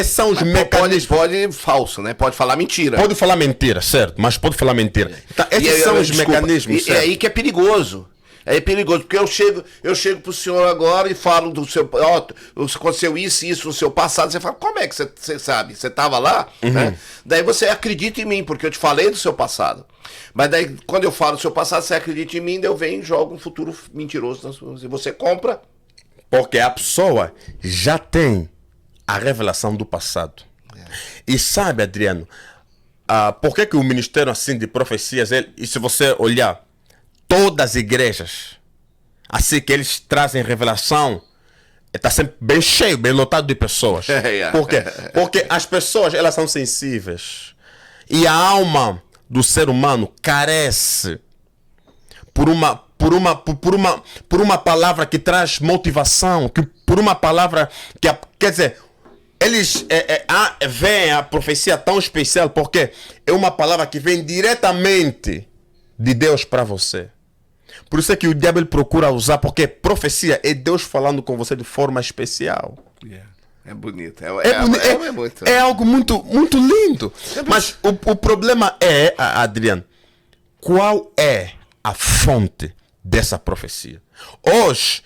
são os mecanismos. Pode falso, né? Pode falar mentira. Pode falar mentira, certo? Mas pode falar mentira. Então, esses são os mecanismos. É aí que é perigoso. É perigoso, porque eu chego pro senhor agora e falo do seu... aconteceu isso no seu passado. Você fala, como é que você sabe? Você estava lá? Né? Daí você acredita em mim, porque eu te falei do seu passado. Mas daí, quando eu falo do seu passado, você acredita em mim, daí eu venho e jogo um futuro mentiroso. E você compra. Porque a pessoa já tem a revelação do passado. E sabe, Adriano, por que o ministério assim de profecias, e se você olhar, todas as igrejas, assim que eles trazem revelação, está sempre bem cheio, bem lotado de pessoas. Por quê? Porque as pessoas, elas são sensíveis. E a alma do ser humano carece por uma palavra que traz motivação, por uma palavra que, quer dizer, eles veem a profecia tão especial porque é uma palavra que vem diretamente de Deus para você. Por isso é que o diabo ele procura usar, porque profecia é Deus falando com você de forma especial. É bonito. É algo muito, muito lindo. Mas o problema é, Adriano, qual é a fonte dessa profecia. Hoje,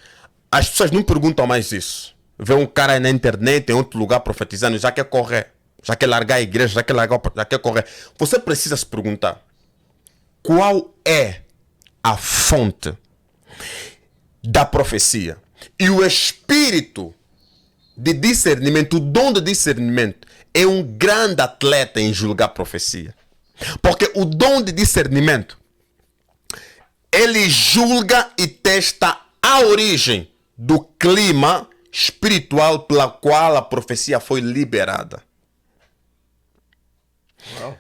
as pessoas não perguntam mais isso. Vê um cara aí na internet, em outro lugar, profetizando, já quer correr, já quer largar a igreja, já quer correr. Você precisa se perguntar, qual é a fonte da profecia? E o espírito de discernimento, o dom de discernimento, é um grande atleta em julgar profecia. Porque o dom de discernimento, ele julga e testa a origem do clima espiritual pela qual a profecia foi liberada. Uau.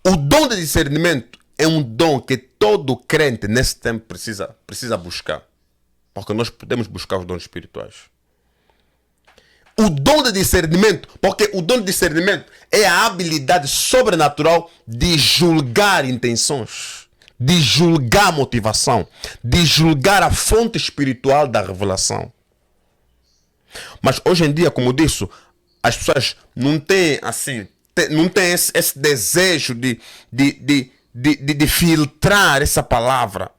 O dom de discernimento é um dom que todo crente nesse tempo precisa buscar. Porque nós podemos buscar os dons espirituais. O dom de discernimento, porque o dom de discernimento é a habilidade sobrenatural de julgar intenções, de julgar motivação, de julgar a fonte espiritual da revelação. Mas hoje em dia, como disse, as pessoas não têm assim, não têm esse desejo de filtrar essa palavra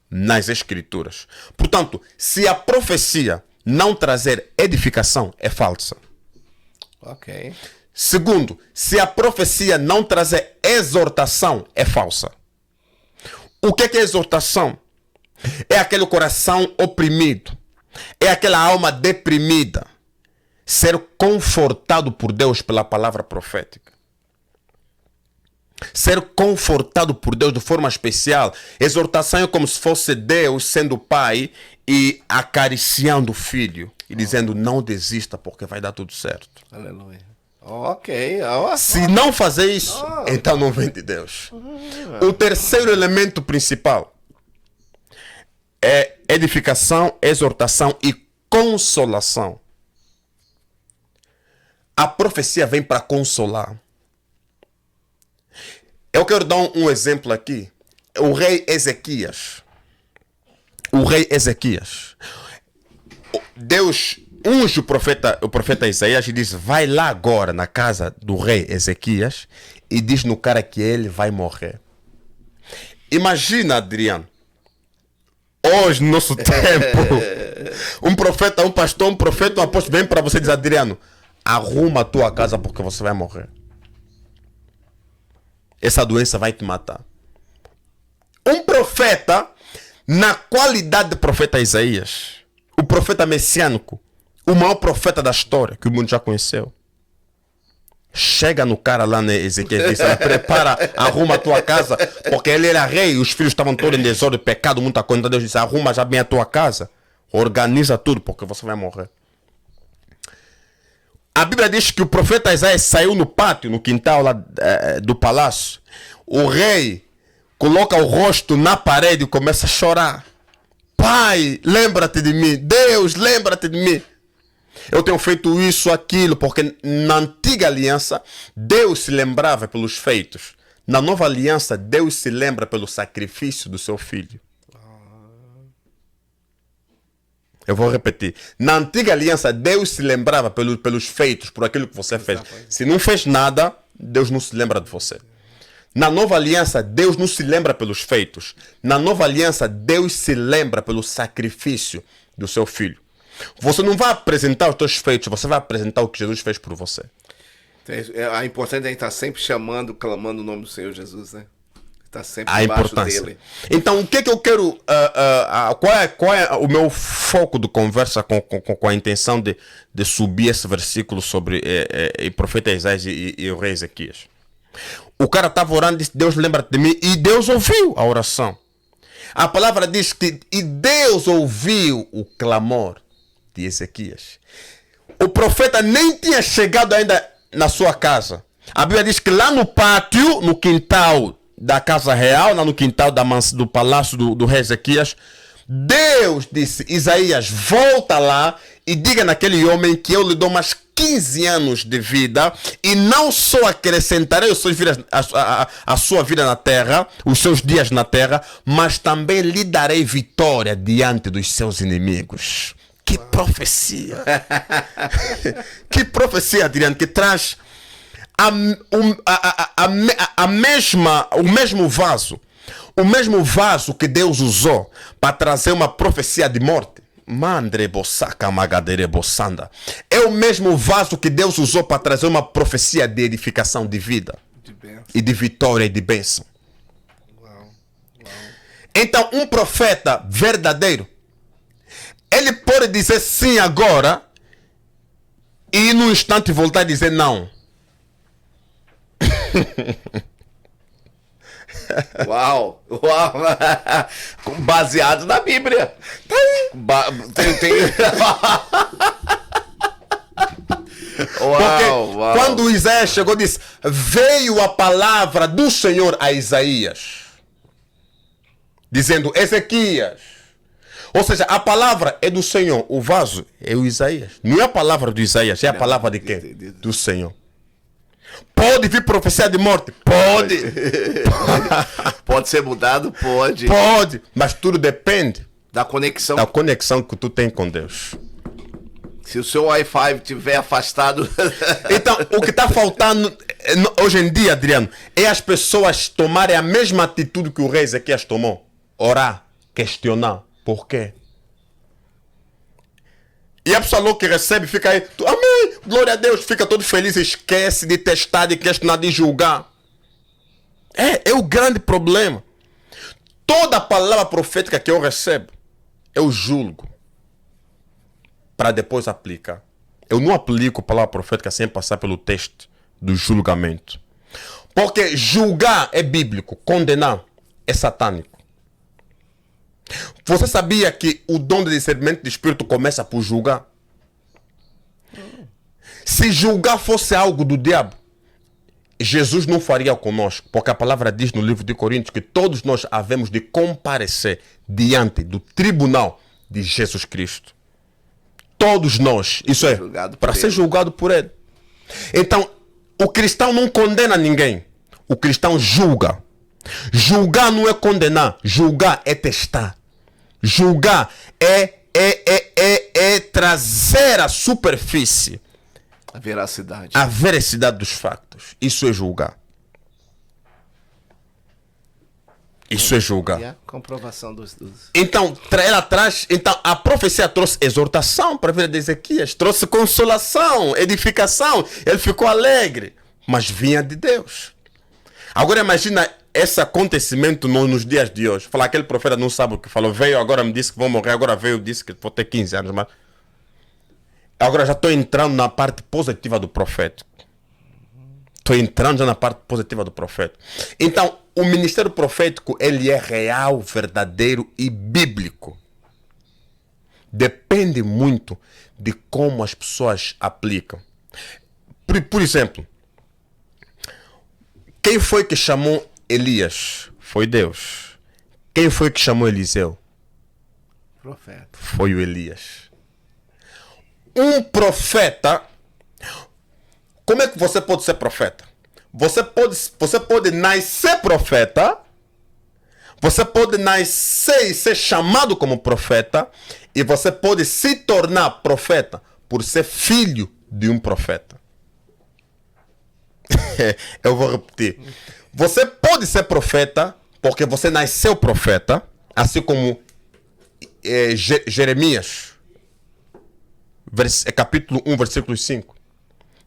nas escrituras. Portanto, se a profecia não trazer edificação, é falsa. Ok. Segundo, se a profecia não trazer exortação, é falsa. O que é exortação? É aquele coração oprimido. É aquela alma deprimida. Ser confortado por Deus pela palavra profética. Ser confortado por Deus de forma especial. Exortação é como se fosse Deus sendo pai e acariciando o filho. E dizendo, não desista porque vai dar tudo certo. Aleluia. Ok. Oh. Se não fazer isso, então não vem de Deus. O terceiro elemento principal é edificação, exortação e consolação. A profecia vem para consolar. Eu quero dar um exemplo aqui. O rei Ezequias. Deus unge o profeta Isaías e diz, vai lá agora na casa do rei Ezequias e diz no cara que ele vai morrer. Imagina, Adriano, hoje, no nosso tempo, um profeta, um pastor, um profeta, um apóstolo vem para você e diz, Adriano, arruma a tua casa porque você vai morrer. Essa doença vai te matar. Um profeta, na qualidade de profeta Isaías, o profeta messiânico, o maior profeta da história que o mundo já conheceu, chega no cara lá na Ezequiel e diz, prepara, arruma a tua casa, porque ele era rei, os filhos estavam todos em desordem, pecado, muita coisa. Então Deus disse, arruma já bem a tua casa, organiza tudo, porque você vai morrer. A Bíblia diz que o profeta Isaías saiu no pátio, no quintal lá do palácio. O rei coloca o rosto na parede e começa a chorar. Pai, lembra-te de mim. Deus, lembra-te de mim. Eu tenho feito isso, aquilo, porque na antiga aliança, Deus se lembrava pelos feitos. Na nova aliança, Deus se lembra pelo sacrifício do seu filho. Eu vou repetir. Na antiga aliança, Deus se lembrava pelos feitos, por aquilo que você fez. Se não fez nada, Deus não se lembra de você. Na nova aliança, Deus não se lembra pelos feitos. Na nova aliança, Deus se lembra pelo sacrifício do seu filho. Você não vai apresentar os teus feitos, você vai apresentar o que Jesus fez por você. A importante é estar sempre chamando, clamando o nome do Senhor Jesus, né? Está sempre A debaixo importância. dele. Então, o que eu quero... qual é o meu foco de conversa com a intenção de subir esse versículo sobre o profeta Isaías e o rei Ezequias? O cara estava orando e disse, Deus, lembra-te de mim. E Deus ouviu a oração. A palavra diz que e Deus ouviu o clamor de Ezequias. O profeta nem tinha chegado ainda na sua casa. A Bíblia diz que lá no pátio, no quintal da casa real, lá no quintal do palácio do rei Ezequias, Deus disse, Isaías, volta lá e diga naquele homem que eu lhe dou mais 15 anos de vida e não só acrescentarei a sua vida na terra, os seus dias na terra, mas também lhe darei vitória diante dos seus inimigos. Que profecia! Que profecia, Adriano, que traz o mesmo vaso O mesmo vaso que Deus usou para trazer uma profecia de morte. Mandre bossaka magadere bossanda. É o mesmo vaso que Deus usou para trazer uma profecia de edificação de vida. De bênção. E de vitória e de bênção. Uau. Então, um profeta verdadeiro, ele pode dizer sim agora e num instante voltar a dizer não. Uau. Baseado na Bíblia. Tem... Porque Uau. quando Isaías chegou, disse: veio a palavra do Senhor a Isaías, dizendo: Ezequias. Ou seja, a palavra é do Senhor, o vaso é o Isaías. Não é a palavra do Isaías, é a palavra de quem? Do Senhor. Pode vir profecia de morte? Pode. Pode ser mudado? Pode. Pode, mas tudo depende Da conexão. da conexão que tu tem com Deus. Se o seu Wi-Fi estiver afastado... Então, o que está faltando hoje em dia, Adriano, é as pessoas tomarem a mesma atitude que o rei Ezequias tomou. Orar, questionar. Por quê? E a pessoa louca que recebe fica aí, amém, glória a Deus, fica todo feliz, esquece de testar, de questionar, de julgar. É o grande problema. Toda palavra profética que eu recebo, eu julgo para depois aplicar. Eu não aplico palavra profética sem passar pelo teste do julgamento. Porque julgar é bíblico, condenar é satânico. Você sabia que o dom de discernimento de espírito começa por julgar? Se julgar fosse algo do diabo, Jesus não faria conosco, porque a palavra diz no livro de Coríntios que todos nós havemos de comparecer diante do tribunal de Jesus Cristo. Todos nós, isso é, para ser julgado por ele. Então, o cristão não condena ninguém, o cristão julga. Julgar não é condenar, julgar é testar. Julgar é trazer à superfície A veracidade. a veracidade dos factos. Isso é julgar. Isso é julgar. E a comprovação dos... Então, ela traz. Então, a profecia trouxe exortação para a vida de Ezequias, trouxe consolação, edificação. Ele ficou alegre, mas vinha de Deus. Agora imagina esse acontecimento nos dias de hoje. Falar, aquele profeta não sabe o que falou. Veio, agora me disse que vou morrer. Agora veio, disse que vou ter 15 anos. Mas agora já estou entrando na parte positiva do profeta. Estou entrando já na parte positiva do profeta. Então, o ministério profético, ele é real, verdadeiro e bíblico. Depende muito de como as pessoas aplicam. Por exemplo, quem foi que chamou Elias? Foi Deus. Quem foi que chamou Eliseu? Profeta. Foi o Elias. Um profeta. Como é que você pode ser profeta? Você pode nascer profeta. Você pode nascer e ser chamado como profeta. E você pode se tornar profeta por ser filho de um profeta. Eu vou repetir. Você pode ser profeta porque você nasceu profeta, assim como Jeremias, capítulo 1, versículo 5.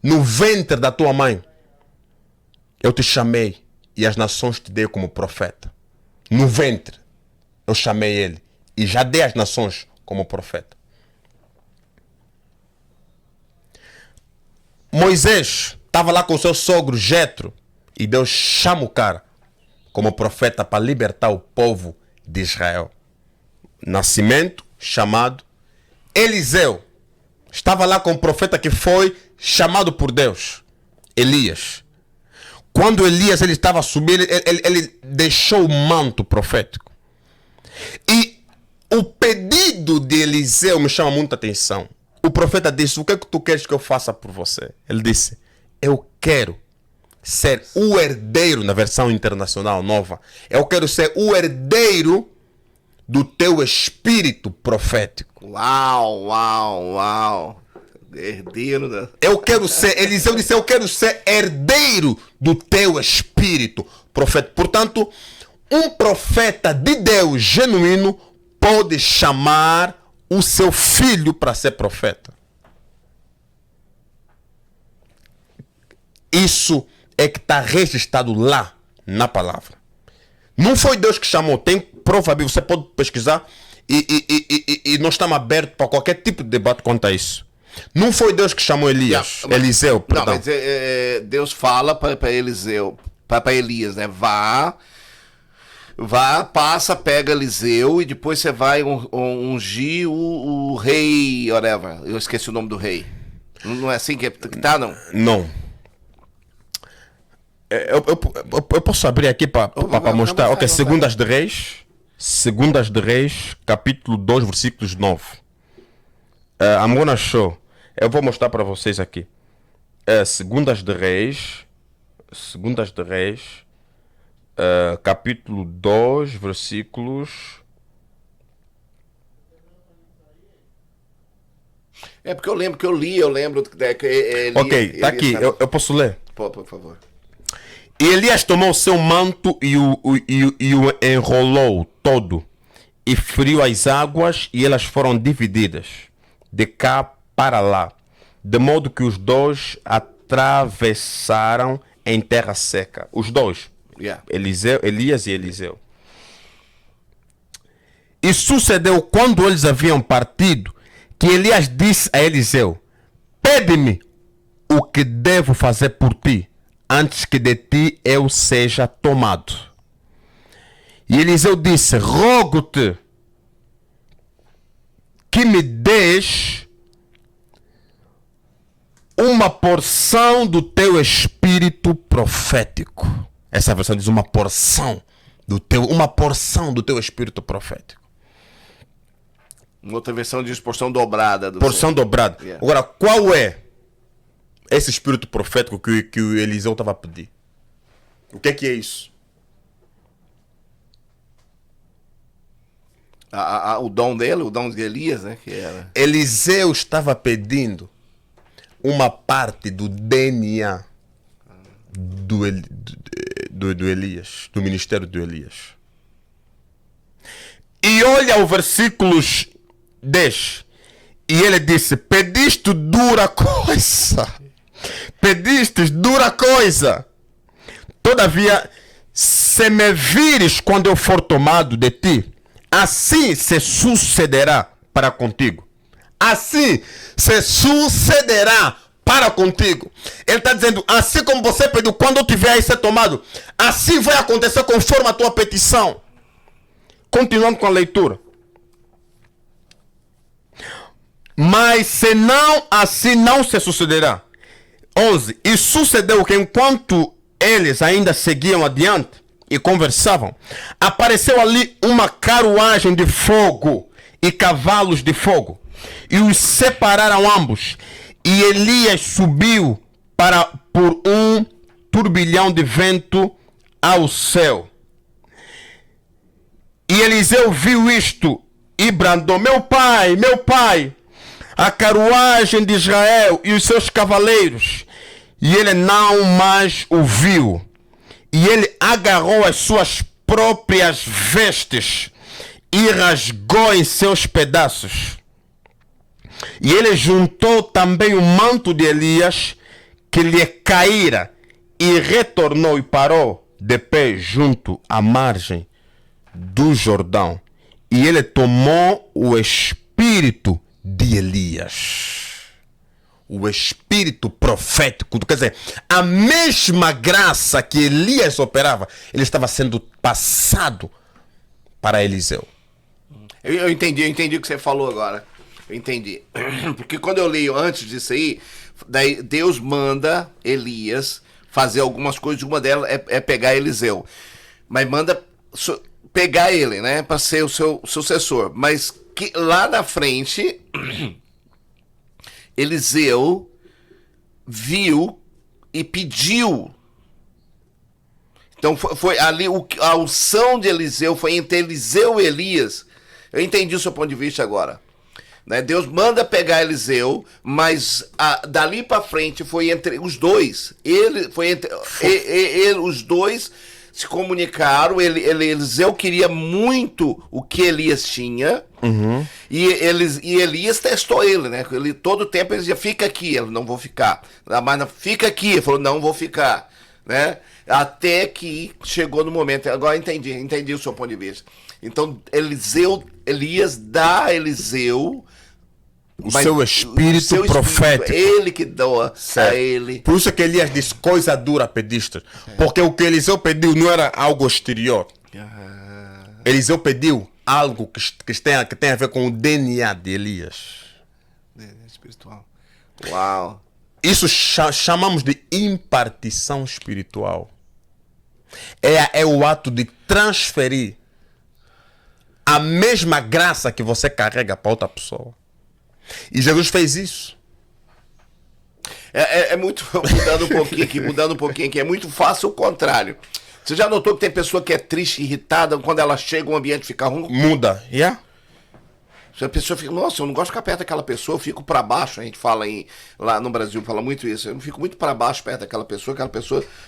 No ventre da tua mãe eu te chamei e as nações te dei como profeta. No ventre eu chamei ele e já dei as nações como profeta. Moisés estava lá com seu sogro Jetro e Deus chama o cara como profeta para libertar o povo de Israel. Nascimento, chamado. Eliseu estava lá com o profeta que foi chamado por Deus, Elias. Quando Elias ele estava subindo, ele deixou o manto profético. E o pedido de Eliseu me chama muita atenção. O profeta disse: o que é que tu queres que eu faça por você? Ele disse: eu quero ser o herdeiro, na versão internacional nova, eu quero ser o herdeiro do teu espírito profético. Uau. Herdeiro da... Eu quero ser, Eliseu disse: eu quero ser herdeiro do teu espírito profético. Portanto, um profeta de Deus genuíno pode chamar o seu filho para ser profeta. Isso é que está registrado lá na palavra. Não foi Deus que chamou, tem prova, você pode pesquisar e nós estamos abertos para qualquer tipo de debate quanto a isso. Não foi Deus que chamou Eliseu, perdão. Não, mas Deus fala para Eliseu, para Elias, né? Vá, passa, pega Eliseu e depois você vai ungir o rei, whatever. Eu esqueci o nome do rei. Não é assim que tá, não? Não. Eu posso abrir aqui para mostrar. Ok, Segundas de Reis, capítulo 2, versículos 9. I'm gonna show. Eu vou mostrar para vocês aqui. Segundas de Reis, capítulo 2, versículos... É porque eu lembro que eu lembro que ok, tá aqui, eu posso ler? Por favor. E Elias tomou o seu manto e o enrolou todo, e feriu as águas, e elas foram divididas, de cá para lá, de modo que os dois atravessaram em terra seca. Os dois, Elias e Eliseu. E sucedeu, quando eles haviam partido, que Elias disse a Eliseu: pede-me o que devo fazer por ti, antes que de ti eu seja tomado. E Eliseu disse: rogo-te que me des uma porção do teu espírito profético. Essa versão diz uma porção do teu espírito profético. Uma outra versão diz porção dobrada. Porção dobrada. Yeah. Agora, qual é esse espírito profético que o Eliseu estava a pedir? O que é isso? O dom dele, o dom de Elias, né? Que era. Eliseu estava pedindo uma parte do DNA do Elias, do ministério do Elias. E olha o versículos 10. E ele disse: pediste dura coisa. Pedistes dura coisa. Todavia, se me vires quando eu for tomado de ti, assim se sucederá para contigo. Assim se sucederá para contigo. Ele está dizendo: assim como você pediu, quando eu tiver aí ser tomado, assim vai acontecer conforme a tua petição. Continuando com a leitura. Mas se não, assim não se sucederá. 11. E sucedeu que enquanto eles ainda seguiam adiante e conversavam, apareceu ali uma carruagem de fogo e cavalos de fogo, e os separaram ambos. E Elias subiu por um turbilhão de vento ao céu. E Eliseu viu isto e bradou: meu pai, a carruagem de Israel e os seus cavaleiros. E ele não mais o viu. E ele agarrou as suas próprias vestes e rasgou em seus pedaços. E ele juntou também o manto de Elias, que lhe caíra, e retornou e parou de pé junto à margem do Jordão. E ele tomou o espírito de Elias, o espírito profético, quer dizer, a mesma graça que Elias operava, ele estava sendo passado para Eliseu. Eu entendi o que você falou agora. Eu entendi. Porque quando eu leio antes disso aí, daí Deus manda Elias fazer algumas coisas, uma delas é pegar Eliseu. Mas manda pegar ele, né, para ser o seu sucessor. Mas que lá na frente Eliseu viu e pediu. Então foi ali a unção de Eliseu foi entre Eliseu e Elias. Eu entendi o seu ponto de vista agora, né? Deus manda pegar Eliseu, mas dali para frente foi entre os dois. Os dois se comunicaram, Eliseu queria muito o que Elias tinha, e Elias testou ele, né? Todo tempo ele dizia, fica aqui, ele, não vou ficar. Mas fica aqui, ele falou, não vou ficar, né? Até que chegou no momento, agora entendi o seu ponto de vista. Então, Elias dá a Eliseu o seu espírito profético. Ele que doa a ele. Por isso que Elias disse, coisa dura pediste. Porque o que Eliseu pediu não era algo exterior. Eliseu pediu algo que tem a ver com o DNA de Elias. DNA espiritual. Uau. Isso chamamos de impartição espiritual. É o ato de transferir a mesma graça que você carrega para outra pessoa. E Jesus fez isso. É muito, mudando um pouquinho aqui, é muito fácil o contrário. Você já notou que tem pessoa que é triste, irritada, quando ela chega o ambiente fica ruim? Muda, A pessoa fica, nossa, eu não gosto de ficar perto daquela pessoa, eu fico pra baixo. A gente fala lá no Brasil, fala muito isso. Eu fico muito pra baixo perto daquela pessoa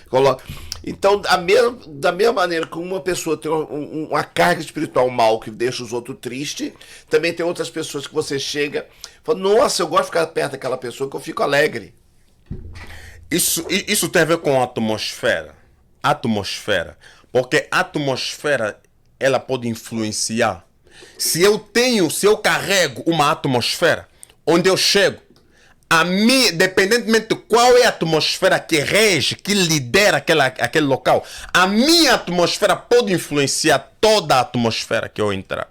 coloca. Então, da mesma maneira que uma pessoa tem uma carga espiritual mal que deixa os outros tristes, também tem outras pessoas que você chega e fala, nossa, eu gosto de ficar perto daquela pessoa que eu fico alegre. Isso tem a ver com a atmosfera. Porque a atmosfera, ela pode influenciar. Se eu carrego uma atmosfera, onde eu chego, independentemente de qual é a atmosfera que rege, que lidera aquele local, a minha atmosfera pode influenciar toda a atmosfera que eu entrar.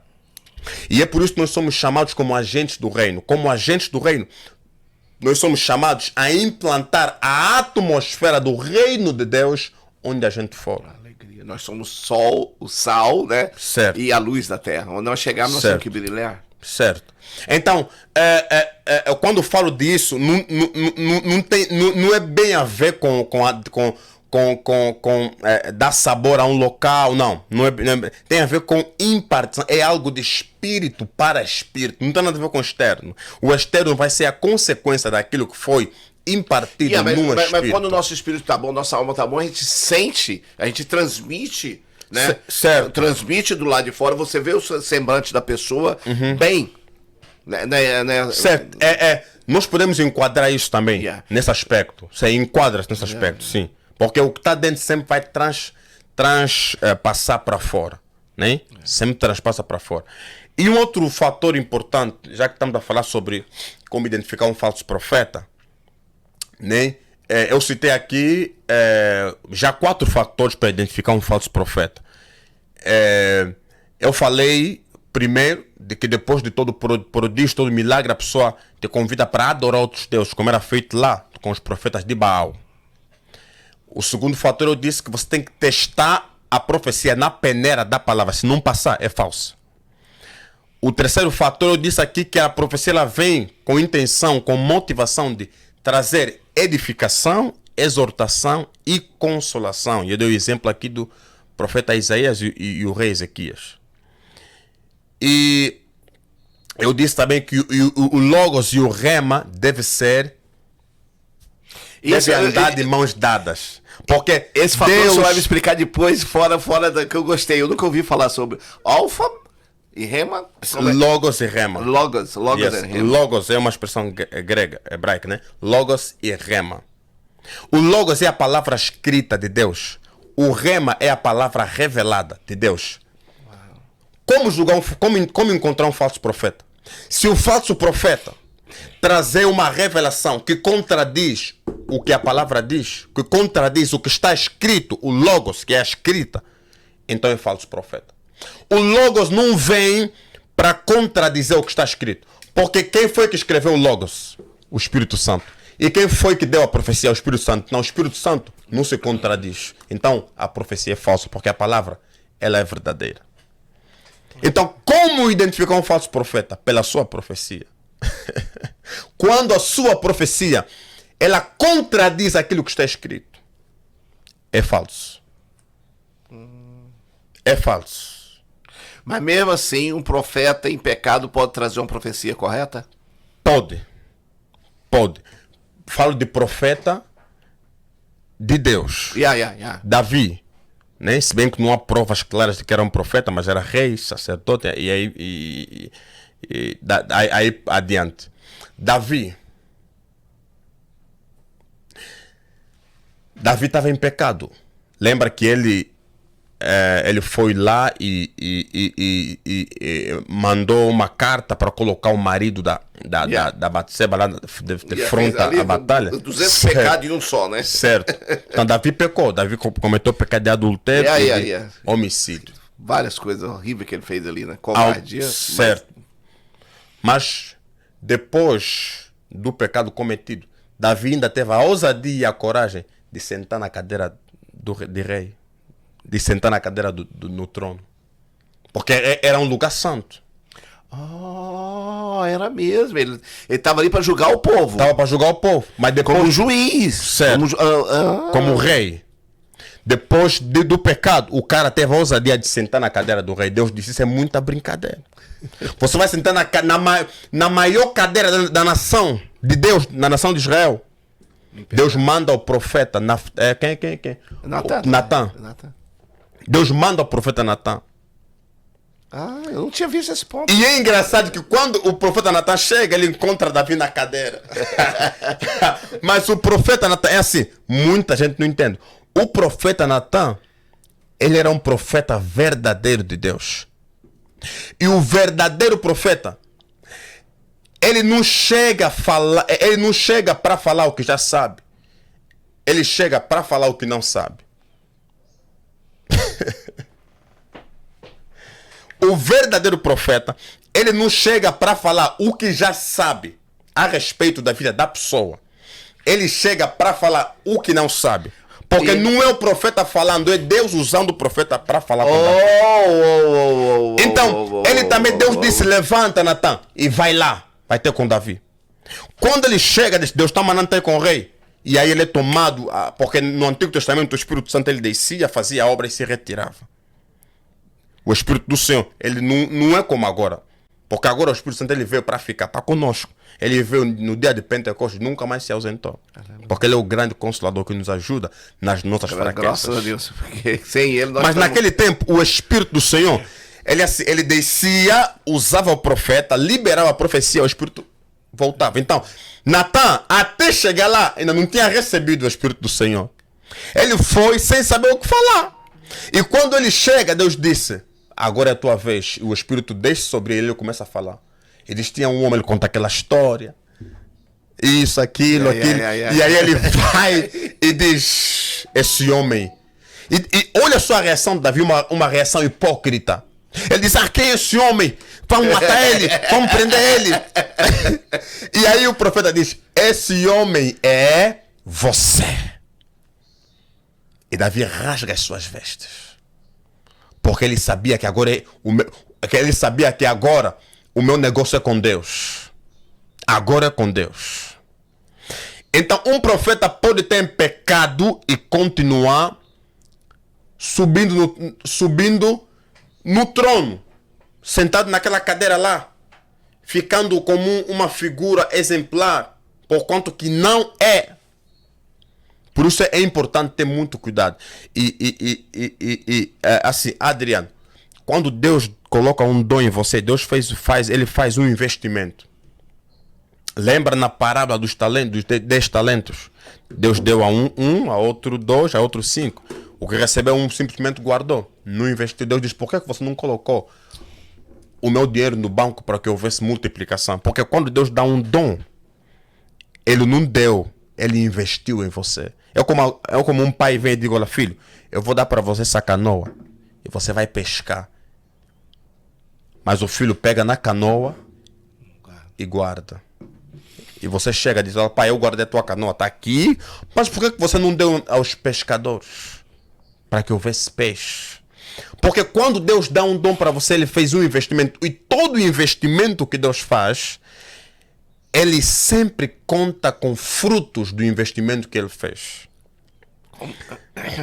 E é por isso que nós somos chamados como agentes do reino. Como agentes do reino, nós somos chamados a implantar a atmosfera do reino de Deus onde a gente for. Alegria. Nós somos o sal, né? Certo. E a luz da terra. Onde nós chegarmos, nós temos que brilhar. Certo. Então, quando falo disso, não é bem a ver com dar sabor a um local, não é, tem a ver com impartição, é algo de espírito para espírito, não tem nada a ver com o externo. O externo vai ser a consequência daquilo que foi impartido no espírito. Mas quando o nosso espírito está bom, nossa alma está bom, a gente sente, a gente transmite, né? Certo. Transmite do lado de fora, você vê o semblante da pessoa bem. Né? Certo. Nós podemos enquadrar isso também, nesse aspecto. Você enquadra nesse aspecto, sim. Porque o que está dentro sempre vai passar para fora, né? Sempre transpassa para fora. E um outro fator importante, já que estamos a falar sobre como identificar um falso profeta, né? Eu citei aqui já 4 fatores para identificar um falso profeta. Eu falei primeiro de que depois de todo prodígio, todo milagre, a pessoa te convida para adorar outros deuses, como era feito lá com os profetas de Baal. O segundo fator, eu disse que você tem que testar a profecia na peneira da palavra. Se não passar, é falso. O terceiro fator, eu disse aqui que a profecia ela vem com intenção, com motivação de trazer edificação, exortação e consolação. E eu dei o exemplo aqui do profeta Isaías e o rei Ezequias. E eu disse também que o Logos e o Rema deve andar de mãos dadas. Porque esse fator você vai me explicar depois, fora da que eu gostei. Eu nunca ouvi falar sobre Alfa e Rema. Logos e Rema. Logos yes. e Rema. Logos é uma expressão grega, hebraica, né? Logos e Rema. O Logos é a palavra escrita de Deus. O Rema é a palavra revelada de Deus. Como julgar como encontrar um falso profeta? Se o falso profeta trazer uma revelação que contradiz o que a palavra diz, que contradiz o que está escrito, o Logos, que é a escrita, então é falso profeta. O Logos não vem para contradizer o que está escrito. Porque quem foi que escreveu o Logos? O Espírito Santo. E quem foi que deu a profecia? O Espírito Santo. Não, o Espírito Santo não se contradiz. Então a profecia é falsa, porque a palavra ela é verdadeira. Então, como identificar um falso profeta? Pela sua profecia. Quando a sua profecia ela contradiz aquilo que está escrito, é falso. É falso. Mas mesmo assim, um profeta em pecado pode trazer uma profecia correta? Pode. Falo de profeta de Deus. Yeah. Davi, né? Se bem que não há provas claras de que era um profeta, mas era rei, sacerdote, e aí adiante. Davi estava em pecado. Lembra que ele foi lá e mandou uma carta para colocar o marido da Batseba lá de frente à batalha. 200 pecados em um só, né? Certo. Então Davi pecou. Davi cometeu pecado de adultério e de homicídio. Várias coisas horríveis que ele fez ali, né? Covardia. Certo. Mas depois do pecado cometido, Davi ainda teve a ousadia e a coragem de sentar na cadeira de rei. De sentar na cadeira no trono. Porque era um lugar santo. Era mesmo. Ele estava ali para julgar o povo. Estava para julgar o povo. Mas depois, como juiz. Certo. Como rei. Depois do pecado, o cara teve a ousadia de sentar na cadeira do rei. Deus disse, isso é muita brincadeira. Você vai sentar na maior cadeira da nação de Deus, na nação de Israel. Deus manda o profeta. Quem? Natan. Deus manda o profeta Natan. Eu não tinha visto esse ponto. E é engraçado que quando o profeta Natan chega, ele encontra Davi na cadeira. Mas o profeta Natan é assim, muita gente não entende. O profeta Natan, ele era um profeta verdadeiro de Deus. E o verdadeiro profeta, ele não chega para falar o que já sabe. Ele chega para falar o que não sabe. O verdadeiro profeta, ele não chega para falar o que já sabe a respeito da vida da pessoa. Ele chega para falar o que não sabe. Porque não é o profeta falando, é Deus usando o profeta para falar com Davi. Então, ele também, Deus disse, levanta, Natan, e vai lá, vai ter com Davi. Quando ele chega, Deus está mandando ter com o rei. E aí ele é tomado, porque no Antigo Testamento o Espírito Santo ele descia, fazia a obra e se retirava. O Espírito do Senhor, ele não é como agora. Porque agora o Espírito Santo ele veio para ficar, para conosco. Ele veio no dia de Pentecostes, nunca mais se ausentou. Porque ele é o grande consolador que nos ajuda nas nossas fraquezas. Graças a Deus, porque sem ele nós Mas naquele tempo, o Espírito do Senhor, ele descia, usava o profeta, liberava a profecia, o Espírito voltava. Então, Natan, até chegar lá, ainda não tinha recebido o Espírito do Senhor. Ele foi sem saber o que falar. E quando ele chega, Deus disse, agora é a tua vez. E o Espírito desce sobre ele e começa a falar. Ele diz, tinha um homem, ele conta aquela história. Isso, aquilo. E aí ele vai e diz, esse homem. E olha só a reação de Davi, uma reação hipócrita. Ele diz, quem é esse homem? Vamos matar ele, vamos prender ele. E aí o profeta diz, esse homem é você. E Davi rasga as suas vestes. Porque ele sabia que agora o meu negócio é com Deus. Agora é com Deus. Então um profeta pode ter pecado e continuar subindo no trono, sentado naquela cadeira lá, ficando como uma figura exemplar, por quanto que não é. Por isso é importante ter muito cuidado. Assim, Adriano, quando Deus coloca um dom em você, Deus ele faz um investimento. Lembra na parábola dos 10 talentos? Deus deu a um, a outro 2, a outro 5. O que recebeu um simplesmente guardou. Não investiu. Deus diz, por que você não colocou o meu dinheiro no banco para que houvesse multiplicação? Porque quando Deus dá um dom, ele não deu, ele investiu em você. É como um pai vem e diz, olha filho, eu vou dar para você essa canoa e você vai pescar. Mas o filho pega na canoa e guarda. E você chega e diz, olha pai, eu guardei a tua canoa, está aqui, mas por que você não deu aos pescadores? Para que houvesse peixe. Porque quando Deus dá um dom para você, ele fez um investimento. E todo investimento que Deus faz, ele sempre conta com frutos do investimento que ele fez.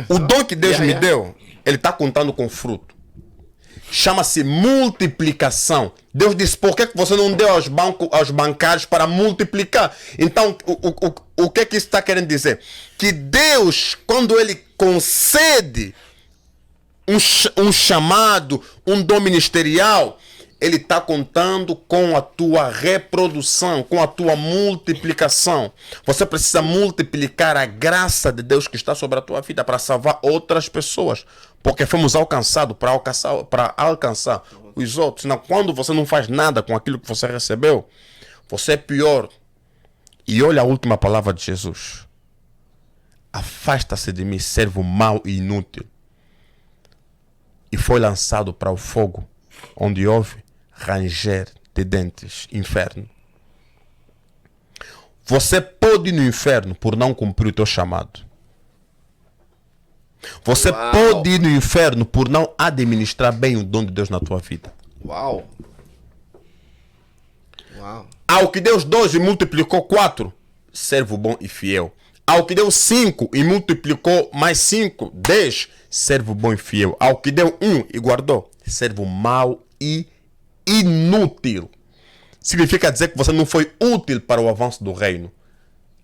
O dom que Deus me deu, ele está contando com fruto. Chama-se multiplicação. Deus disse, por que você não deu aos bancários para multiplicar? Então, o que isso está querendo dizer? Que Deus, quando ele concede um chamado, um dom ministerial, ele está contando com a tua reprodução, com a tua multiplicação. Você precisa multiplicar a graça de Deus que está sobre a tua vida para salvar outras pessoas. Porque fomos alcançados para alcançar os outros. Senão, quando você não faz nada com aquilo que você recebeu, você é pior. E olha a última palavra de Jesus. Afasta-se de mim, servo mau e inútil. E foi lançado para o fogo, onde houve ranger de dentes, inferno. Você pode ir no inferno por não cumprir o teu chamado. Você pode ir no inferno por não administrar bem o dom de Deus na tua vida. Uau. Ao que Deus 2 e multiplicou 4, servo bom e fiel. Ao que deu 5 e multiplicou mais 5, 10, servo bom e fiel. Ao que deu 1 e guardou, servo mau e inútil. Significa dizer que você não foi útil para o avanço do reino.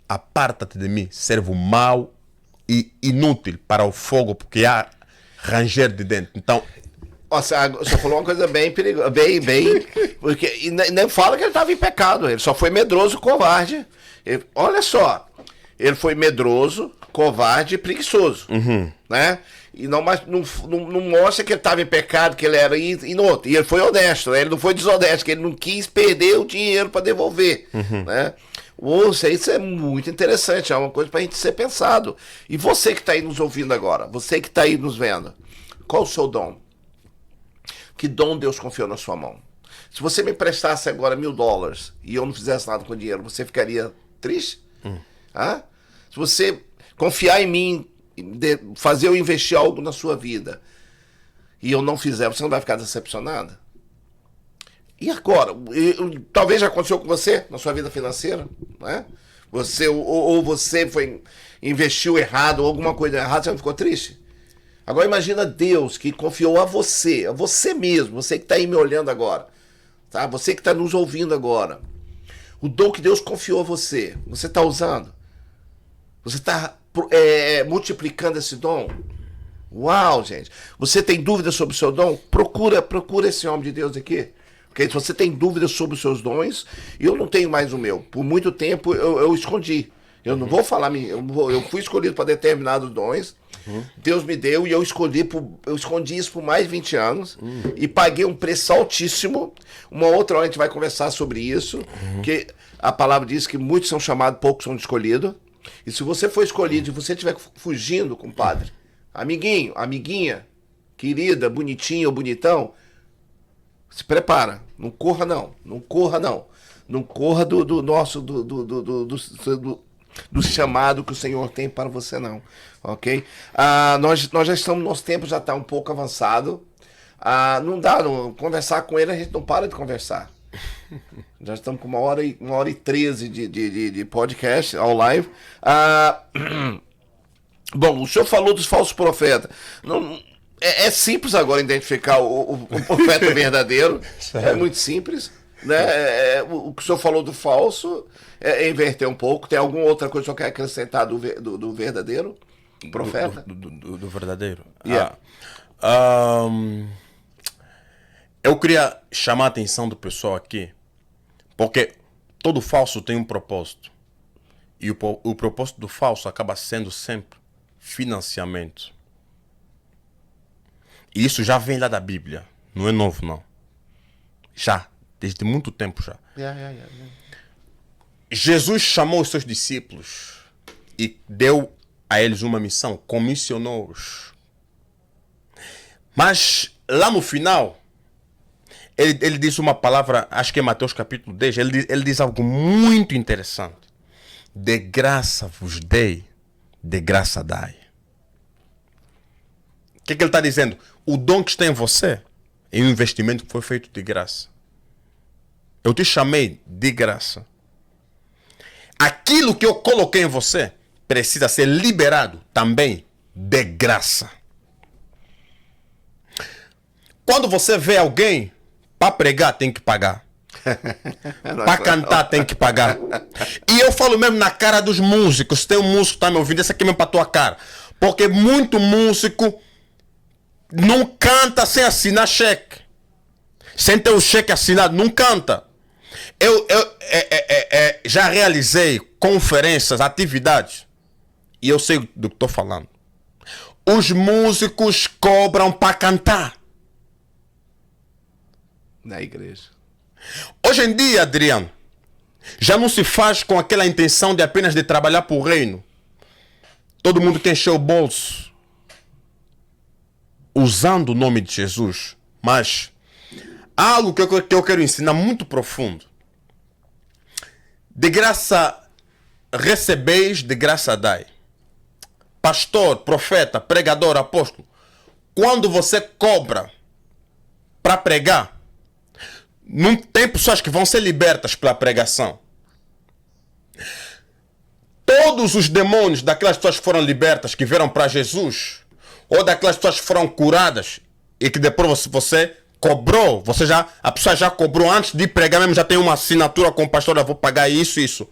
Aparta-te de mim, servo mau e inútil para o fogo, porque há ranger de dentro. Então, você falou uma coisa bem perigosa, bem, porque e nem fala que ele estava em pecado, ele só foi medroso, covarde. Olha só, ele foi medroso, covarde e preguiçoso, né? E não mostra que ele estava em pecado, que ele era inútil. E ele foi honesto, né? Ele não foi desonesto, que ele não quis perder o dinheiro para devolver, né? Isso é muito interessante, é uma coisa para a gente ser pensado. E você que está aí nos ouvindo agora, você que está aí nos vendo, qual o seu dom? Que dom Deus confiou na sua mão? Se você me prestasse agora $1.000 e eu não fizesse nada com o dinheiro, você ficaria triste? Se você confiar em mim, fazer eu investir algo na sua vida e eu não fizer, você não vai ficar decepcionada? E agora? Talvez já aconteceu com você na sua vida financeira, né? Você, ou você investiu errado, ou alguma coisa errada, você não ficou triste? Agora imagina Deus que confiou a você mesmo, você que está aí me olhando agora, tá? Você que está nos ouvindo agora. O dom que Deus confiou a você está usando? Você está multiplicando esse dom? Uau, gente. Você tem dúvidas sobre o seu dom? Procura esse homem de Deus aqui. Porque se você tem dúvidas sobre os seus dons, eu não tenho mais o meu. Por muito tempo eu escondi. Eu não vou falar, eu fui escolhido para determinados dons. Deus me deu e eu escondi isso por mais de 20 anos e paguei um preço altíssimo. Uma outra hora a gente vai conversar sobre isso, que a palavra diz que muitos são chamados, poucos são escolhidos. E se você for escolhido e você estiver fugindo, compadre, amiguinho, amiguinha, querida, bonitinho ou bonitão, se prepara, não corra não. Não corra do chamado que o Senhor tem para você, não. Ok? Nós já estamos, nosso tempo já está um pouco avançado. Não dá, conversar com ele, a gente não para de conversar. Já estamos com 1h13 de podcast ao live. Bom, o senhor falou dos falsos profetas. É simples agora identificar o profeta verdadeiro. É muito simples. Né? O que o senhor falou do falso é inverter um pouco. Tem alguma outra coisa que o senhor quer acrescentar do verdadeiro profeta? Do verdadeiro? Yeah. Eu queria chamar a atenção do pessoal aqui, porque todo falso tem um propósito. E o propósito do falso acaba sendo sempre financiamento. E isso já vem lá da Bíblia. Não é novo, não. Já. Desde muito tempo já. Jesus chamou os seus discípulos e deu a eles uma missão. Comissionou-os. Mas lá no final, ele diz uma palavra, acho que é Mateus capítulo 10. Ele diz algo muito interessante. De graça vos dei, de graça dai. O que ele está dizendo? O dom que está em você é um investimento que foi feito de graça. Eu te chamei de graça. Aquilo que eu coloquei em você precisa ser liberado também de graça. Quando você vê alguém, para pregar tem que pagar. Para cantar tem que pagar. E eu falo mesmo na cara dos músicos. Se tem um músico que está me ouvindo, esse aqui é mesmo para tua cara. Porque muito músico não canta sem assinar cheque. Sem ter o cheque assinado, não canta. Eu já realizei conferências, atividades, e eu sei do que estou falando. Os músicos cobram para cantar. Na igreja. Hoje em dia, Adriano, já não se faz com aquela intenção de apenas de trabalhar para o reino. Todo mundo quer encher o bolso usando o nome de Jesus. Mas há algo que eu quero ensinar muito profundo. De graça recebeis, de graça dai. Pastor, profeta, pregador, apóstolo, quando você cobra para pregar, não tem pessoas que vão ser libertas pela pregação. Todos os demônios daquelas pessoas que foram libertas, que vieram para Jesus, ou daquelas pessoas que foram curadas e que depois você cobrou, a pessoa já cobrou antes de pregar mesmo, já tem uma assinatura com o pastor, eu vou pagar isso.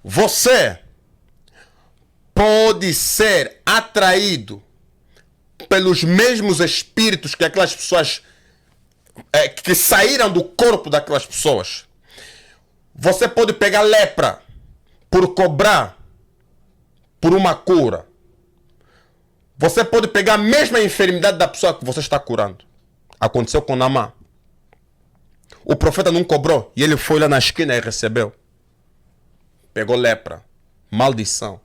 Você pode ser atraído pelos mesmos espíritos que aquelas pessoas que saíram do corpo daquelas pessoas. Você pode pegar lepra por cobrar por uma cura. Você pode pegar a mesma enfermidade da pessoa que você está curando. Aconteceu com Naamã. O profeta não cobrou e ele foi lá na esquina e recebeu. Pegou lepra, maldição.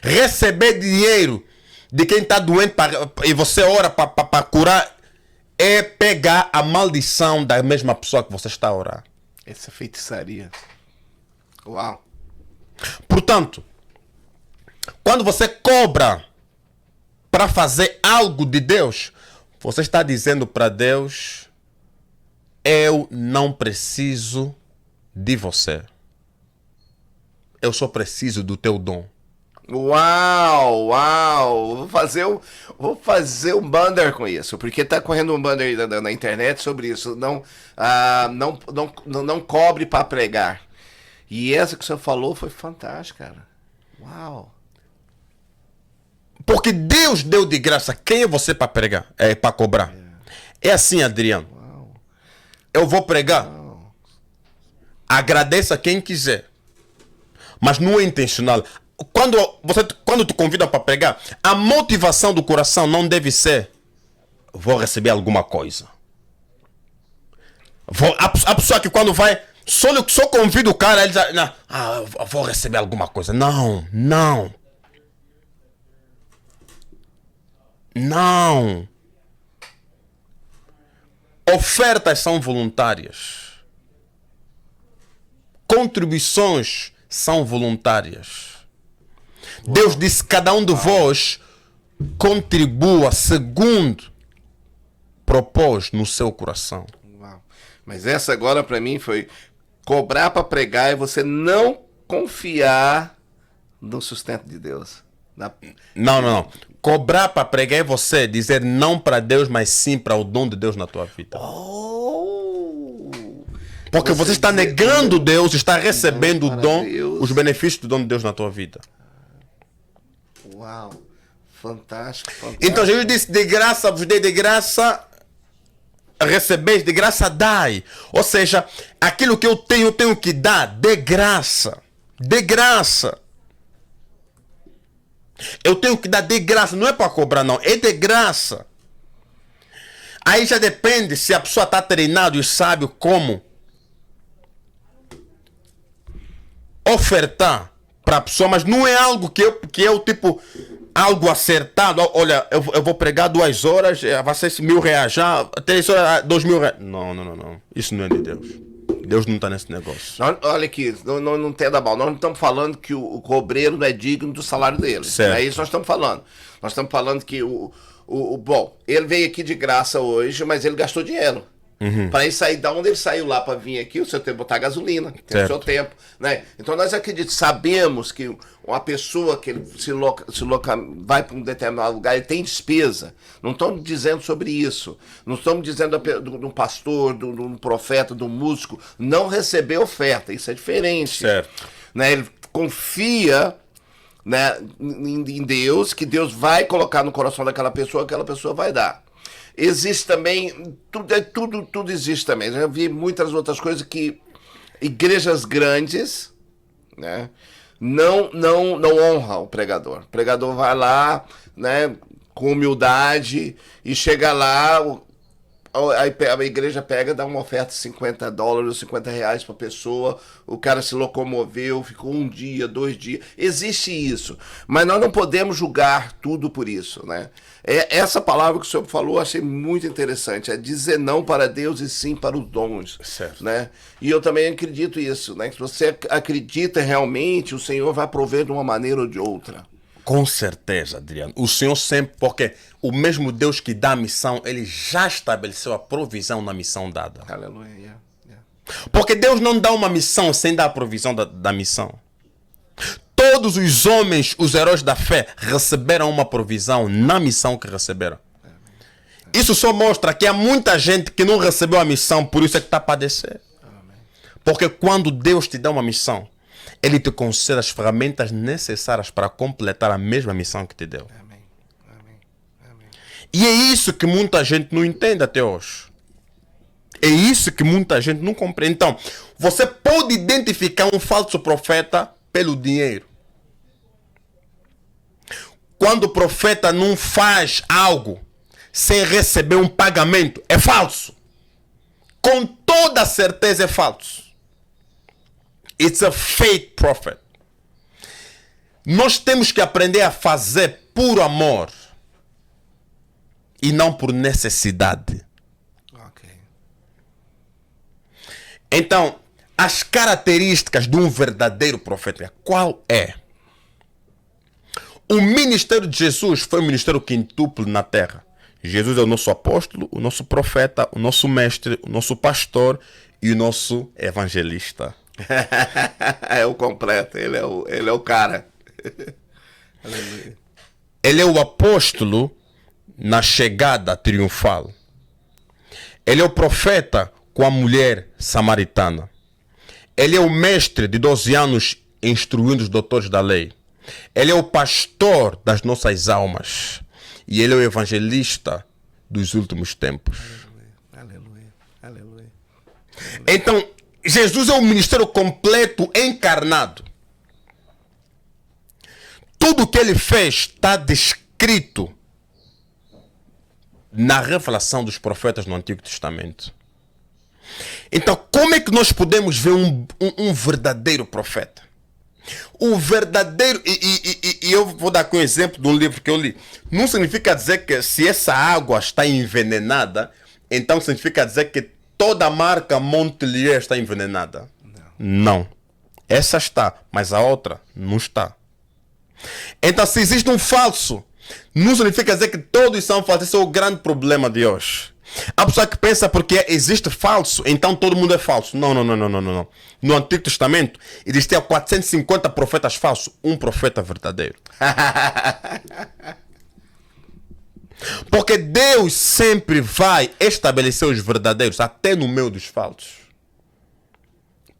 Receber dinheiro de quem está doente e você ora para curar é pegar a maldição da mesma pessoa que você está a orar. Essa feitiçaria. Uau. Portanto, quando você cobra para fazer algo de Deus, você está dizendo para Deus: eu não preciso de você. Eu só preciso do teu dom. Uau. Vou fazer um banner com isso, porque tá correndo um banner na internet sobre isso. Não cobre para pregar. E essa que você falou foi fantástica, cara. Uau. Porque Deus deu de graça. Quem é você para pregar? Para cobrar. É assim, Adriano. Uau. Eu vou pregar. Uau. Agradeça quem quiser. Mas não é intencional. Quando te convida para pregar, a motivação do coração não deve ser: vou receber alguma coisa. A pessoa que quando vai, só convida o cara, ele diz: eu vou receber alguma coisa. Não. Ofertas são voluntárias. Contribuições são voluntárias. Deus disse: cada um de vós contribua segundo propôs no seu coração. Uau. Mas essa agora para mim foi cobrar para pregar e você não confiar no sustento de Deus. Não. Cobrar para pregar é você dizer não para Deus, mas sim para o dom de Deus na tua vida. Porque você está negando Deus, está recebendo o dom, os benefícios do dom de Deus na tua vida. Uau, fantástico. Então Jesus disse: de graça vos dei, de graça recebeis, de graça dai. Ou seja, aquilo que eu tenho que dar de graça. De graça. Eu tenho que dar de graça, não é para cobrar não, é de graça. Aí já depende se a pessoa está treinada e sabe como ofertar para a pessoa, mas não é algo que eu tipo, algo acertado. Olha, eu vou pregar 2 horas, vai ser R$1.000 já, 3 horas, R$2.000. Não. Isso não é de Deus. Deus não está nesse negócio. Olha aqui, não tem da mal. Nós não estamos falando que o cobreiro não é digno do salário dele. Certo. É isso que nós estamos falando. Nós estamos falando que bom, ele veio aqui de graça hoje, mas ele gastou dinheiro. Para ele sair da onde ele saiu lá para vir aqui, o seu tempo botar gasolina, tem o seu tempo, né? Então nós acreditamos, sabemos que uma pessoa que ele vai para um determinado lugar, ele tem despesa. Não estamos dizendo sobre isso. Não estamos dizendo de um pastor, de um profeta, de um músico não receber oferta. Isso é diferente. Certo. Né? Ele confia né, em Deus, que Deus vai colocar no coração daquela pessoa, aquela pessoa vai dar. Existe também, tudo existe também. Já vi muitas outras coisas que igrejas grandes, né, não honram o pregador. O pregador vai lá, né, com humildade, e chega lá, a igreja pega, dá uma oferta de $50, R$50 para a pessoa, o cara se locomoveu, ficou 1 dia, 2 dias. Existe isso, mas nós não podemos julgar tudo por isso, né? Essa palavra que o senhor falou, eu achei muito interessante, é dizer não para Deus e sim para os dons, certo, né? E eu também acredito isso, né? Se você acredita realmente, o Senhor vai prover de uma maneira ou de outra. Com certeza, Adriano. O Senhor sempre, porque o mesmo Deus que dá a missão, ele já estabeleceu a provisão na missão dada. Aleluia. Yeah. Porque Deus não dá uma missão sem dar a provisão da missão. Todos os homens, os heróis da fé, receberam uma provisão na missão que receberam. Isso só mostra que há muita gente que não recebeu a missão, por isso é que está a padecer. Porque quando Deus te dá uma missão, Ele te concede as ferramentas necessárias para completar a mesma missão que te deu. Amém. E é isso que muita gente não entende até hoje. É isso que muita gente não compreende. Então, você pode identificar um falso profeta pelo dinheiro. Quando o profeta não faz algo sem receber um pagamento, é falso. Com toda certeza é falso. It's a fake prophet. Nós temos que aprender a fazer por amor e não por necessidade. Ok. Então, as características de um verdadeiro profeta, qual é? O ministério de Jesus foi um ministério quintuplo na terra. Jesus é o nosso apóstolo, o nosso profeta, o nosso mestre, o nosso pastor e o nosso evangelista. É o completo, ele é o cara. Aleluia. Ele é o apóstolo na chegada triunfal. Ele é o profeta com a mulher samaritana. Ele é o mestre de 12 anos instruindo os doutores da lei. Ele é o pastor das nossas almas. E ele é o evangelista dos últimos tempos. Aleluia. Então, Jesus é um ministério completo, encarnado. Tudo o que ele fez está descrito na revelação dos profetas no Antigo Testamento. Então, como é que nós podemos ver um verdadeiro profeta? O verdadeiro, e eu vou dar aqui um exemplo de um livro que eu li. Não significa dizer que se essa água está envenenada, então significa dizer que toda a marca Montelier está envenenada. Não. Essa está, mas a outra não está. Então, se existe um falso, não significa dizer que todos são falsos. Esse é o grande problema de hoje. A pessoa que pensa porque existe falso, então todo mundo é falso. Não. No Antigo Testamento existiam 450 profetas falsos, um profeta verdadeiro. Porque Deus sempre vai estabelecer os verdadeiros, até no meio dos falsos,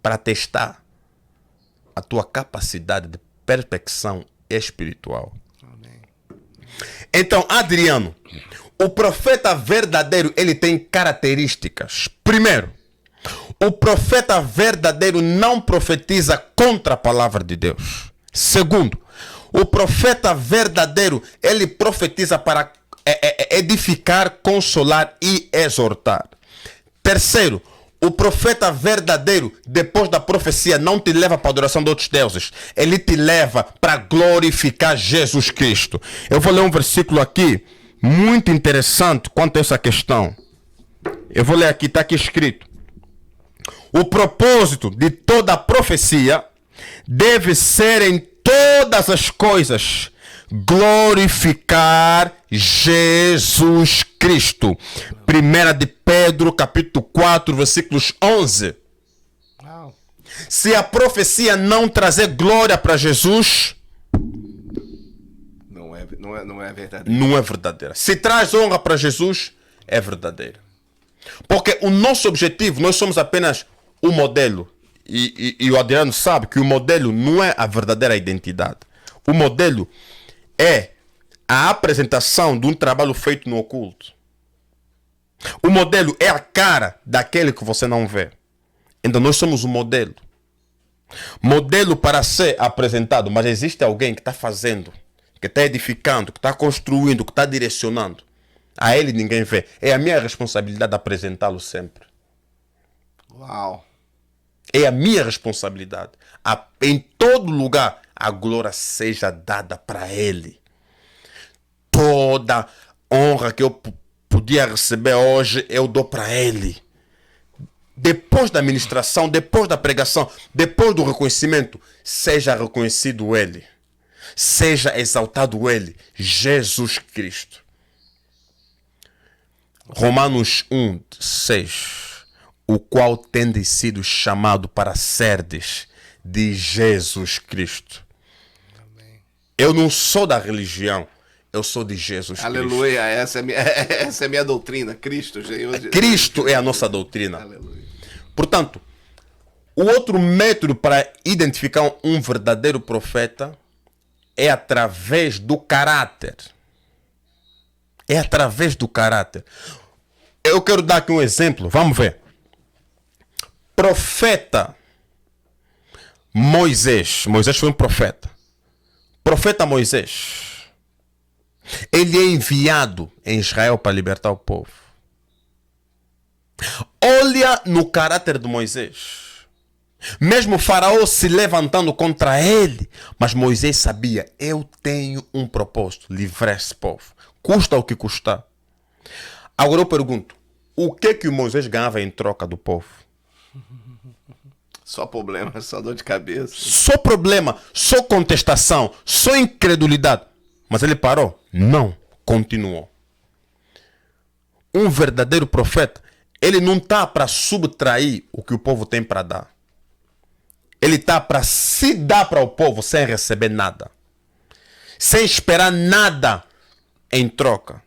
para testar a tua capacidade de perspecção espiritual. Amém. Então, Adriano, o profeta verdadeiro, ele tem características. Primeiro, o profeta verdadeiro não profetiza contra a palavra de Deus. Segundo, o profeta verdadeiro, ele profetiza para edificar, consolar e exortar. Terceiro, o profeta verdadeiro, depois da profecia, não te leva para a adoração de outros deuses. Ele te leva para glorificar Jesus Cristo. Eu vou ler um versículo aqui, muito interessante quanto a essa questão. Eu vou ler aqui, está aqui escrito. O propósito de toda a profecia deve ser em todas as coisas glorificar Jesus Cristo. 1 de Pedro, capítulo 4, versículos 11. Wow. Se a profecia não trazer glória para Jesus, não é verdadeiro. não é verdadeira. Se traz honra para Jesus, é verdadeira. Porque o nosso objetivo, nós somos apenas o modelo. E o Adriano sabe que o modelo não é a verdadeira identidade. O modelo é a apresentação de um trabalho feito no oculto. O modelo é a cara daquele que você não vê. Então nós somos o modelo. Modelo para ser apresentado, mas existe alguém que está fazendo, que está edificando, que está construindo, que está direcionando. A ele ninguém vê. É a minha responsabilidade apresentá-lo sempre. Uau. É a minha responsabilidade. Em todo lugar, a glória seja dada para ele. Toda honra que eu podia receber hoje, eu dou para ele. Depois da ministração, depois da pregação, depois do reconhecimento, seja reconhecido ele. Seja exaltado ele, Jesus Cristo. Romanos 1:6. O qual tende sido chamado para serdes de Jesus Cristo. Amém. Eu não sou da religião, eu sou de Jesus Aleluia, essa é a minha doutrina, Cristo. Cristo. Cristo é a nossa doutrina. Aleluia. Portanto, o outro método para identificar um verdadeiro profeta é através do caráter. É através do caráter. Eu quero dar aqui um exemplo, vamos ver. Profeta Moisés. Moisés foi um profeta. Profeta Moisés. Ele é enviado em Israel para libertar o povo. Olha no caráter de Moisés. Mesmo o faraó se levantando contra ele, mas Moisés sabia, eu tenho um propósito, livrar esse povo. Custa o que custar. Agora eu pergunto, o que Moisés ganhava em troca do povo? Só problema, só dor de cabeça. Só problema, só contestação, só incredulidade. Mas ele parou? Não, continuou. Um verdadeiro profeta, ele não está para subtrair o que o povo tem para dar. Ele está para se dar para o povo sem receber nada. Sem esperar nada em troca.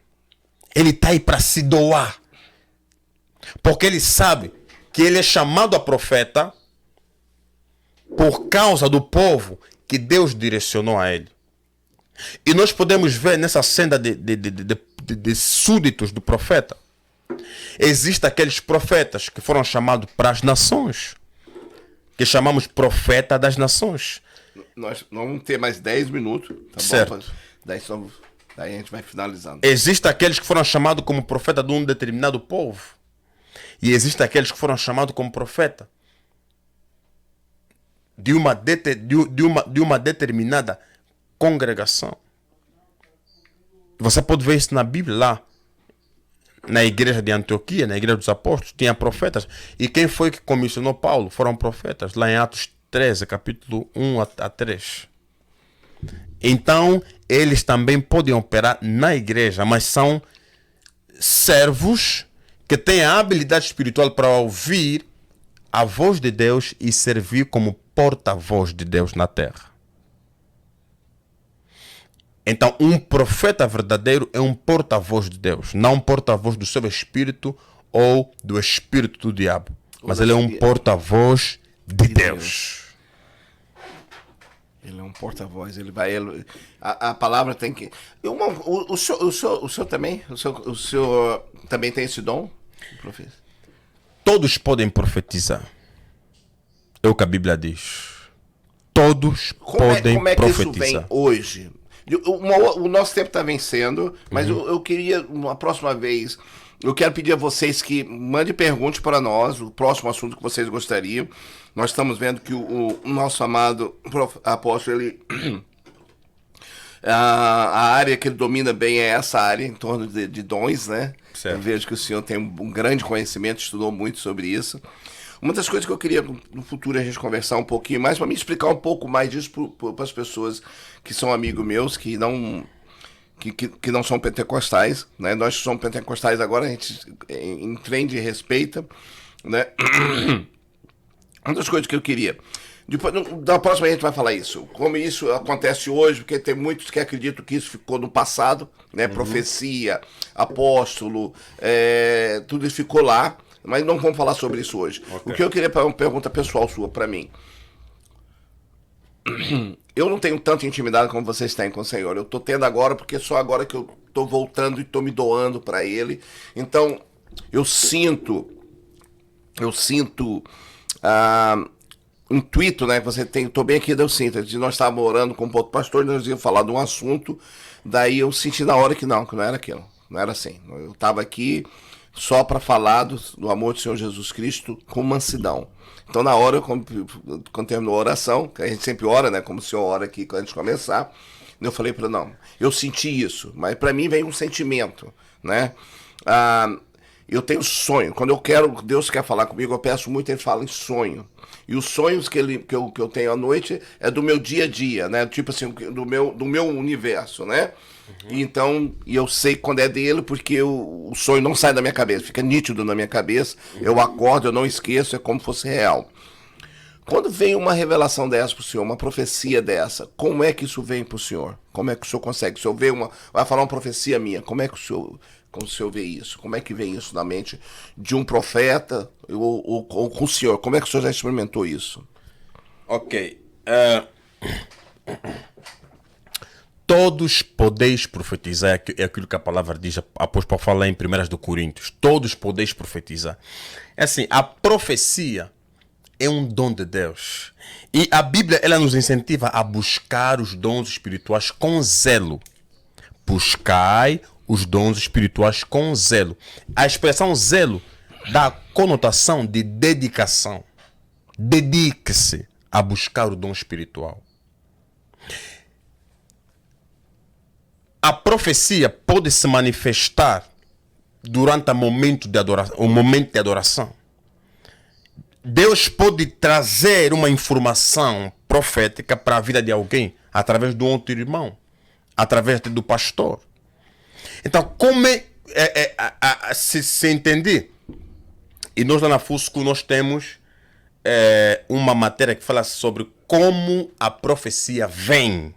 Ele está aí para se doar. Porque ele sabe que ele é chamado a profeta por causa do povo que Deus direcionou a ele. E nós podemos ver nessa cena de súditos do profeta. Existem aqueles profetas que foram chamados para as nações, que chamamos profeta das nações. Nós vamos ter mais 10 minutos, tá certo. bom? Daí a gente vai finalizando. Existem aqueles que foram chamados como profeta de um determinado povo. E existem aqueles que foram chamados como profeta de uma determinada congregação. Você pode ver isso na Bíblia lá. Na igreja de Antioquia, na igreja dos apóstolos, tinha profetas. E quem foi que comissionou Paulo? Foram profetas, lá em Atos 13, capítulo 1 a 3. Então, eles também podem operar na igreja, mas são servos que têm a habilidade espiritual para ouvir a voz de Deus e servir como porta-voz de Deus na terra. Então, um profeta verdadeiro é um porta-voz de Deus, não um porta-voz do seu espírito ou do espírito do diabo. Mas ele é um porta-voz de Deus. Ele é um porta-voz, a palavra tem que... O senhor também? O senhor também tem esse dom, professor? Todos podem profetizar. É o que a Bíblia diz. Todos podem como é que profetizar. isso vem hoje? O nosso tempo está vencendo, mas eu queria, uma próxima vez, eu quero pedir a vocês que mandem perguntas para nós, o próximo assunto que vocês gostariam. Nós estamos vendo que o nosso amado apóstolo, a área que ele domina bem é essa área, em torno de dons, né? Certo. Eu vejo que o senhor tem um grande conhecimento, estudou muito sobre isso. Uma das coisas que eu queria no futuro a gente conversar um pouquinho mais, para me explicar um pouco mais disso para as pessoas que são amigos meus, que não são pentecostais, né? Nós que somos pentecostais agora, a gente entende e respeita, né? Uma das coisas que eu queria... Depois, da próxima a gente vai falar isso. Como isso acontece hoje, porque tem muitos que acreditam que isso ficou no passado, né? Profecia, apóstolo, tudo isso ficou lá. Mas não vamos falar sobre isso hoje. Okay. O que eu queria, uma pergunta pessoal sua para mim. eu não tenho tanta intimidade como vocês têm com o Senhor. Eu tô tendo agora porque só agora que eu tô voltando e tô me doando para Ele. Então, eu sinto intuito, né? Você tem, tô bem aqui, eu sinto. Nós estávamos orando com o outro pastor, nós íamos falar de um assunto, daí eu senti na hora que não era aquilo, não era assim. Eu estava aqui só para falar do amor do Senhor Jesus Cristo com mansidão. Então, na hora, quando terminou a oração, que a gente sempre ora, né? Como o Senhor ora aqui antes de começar, eu falei para não, eu senti isso, mas para mim vem um sentimento, né? Eu tenho sonho. Quando Deus quer falar comigo, eu peço muito, Ele fala em sonho. E os sonhos que eu tenho à noite é do meu dia a dia, né? Tipo assim, do meu universo, né? Então, eu sei quando é dele, porque o sonho não sai da minha cabeça, fica nítido na minha cabeça. Eu acordo, eu não esqueço, é como se fosse real. Quando vem uma revelação dessa pro senhor, uma profecia dessa, como é que isso vem pro senhor? Como é que o senhor consegue? Se eu ver vai falar uma profecia minha, como é que o senhor vê isso? Como é que vem isso na mente de um profeta ou com o senhor? Como é que o senhor já experimentou isso? Ok. Todos podeis profetizar, é aquilo que a palavra diz, após Paulo fala em 1 Coríntios. Todos podeis profetizar. É assim, a profecia é um dom de Deus. E a Bíblia, ela nos incentiva a buscar os dons espirituais com zelo. Buscai os dons espirituais com zelo. A expressão zelo dá a conotação de dedicação. Dedique-se a buscar o dom espiritual. A profecia pode se manifestar durante o momento de adoração. Deus pode trazer uma informação profética para a vida de alguém através do outro irmão, através do pastor. Então, como se entender? E nós lá na FUSCO nós temos uma matéria que fala sobre como a profecia vem.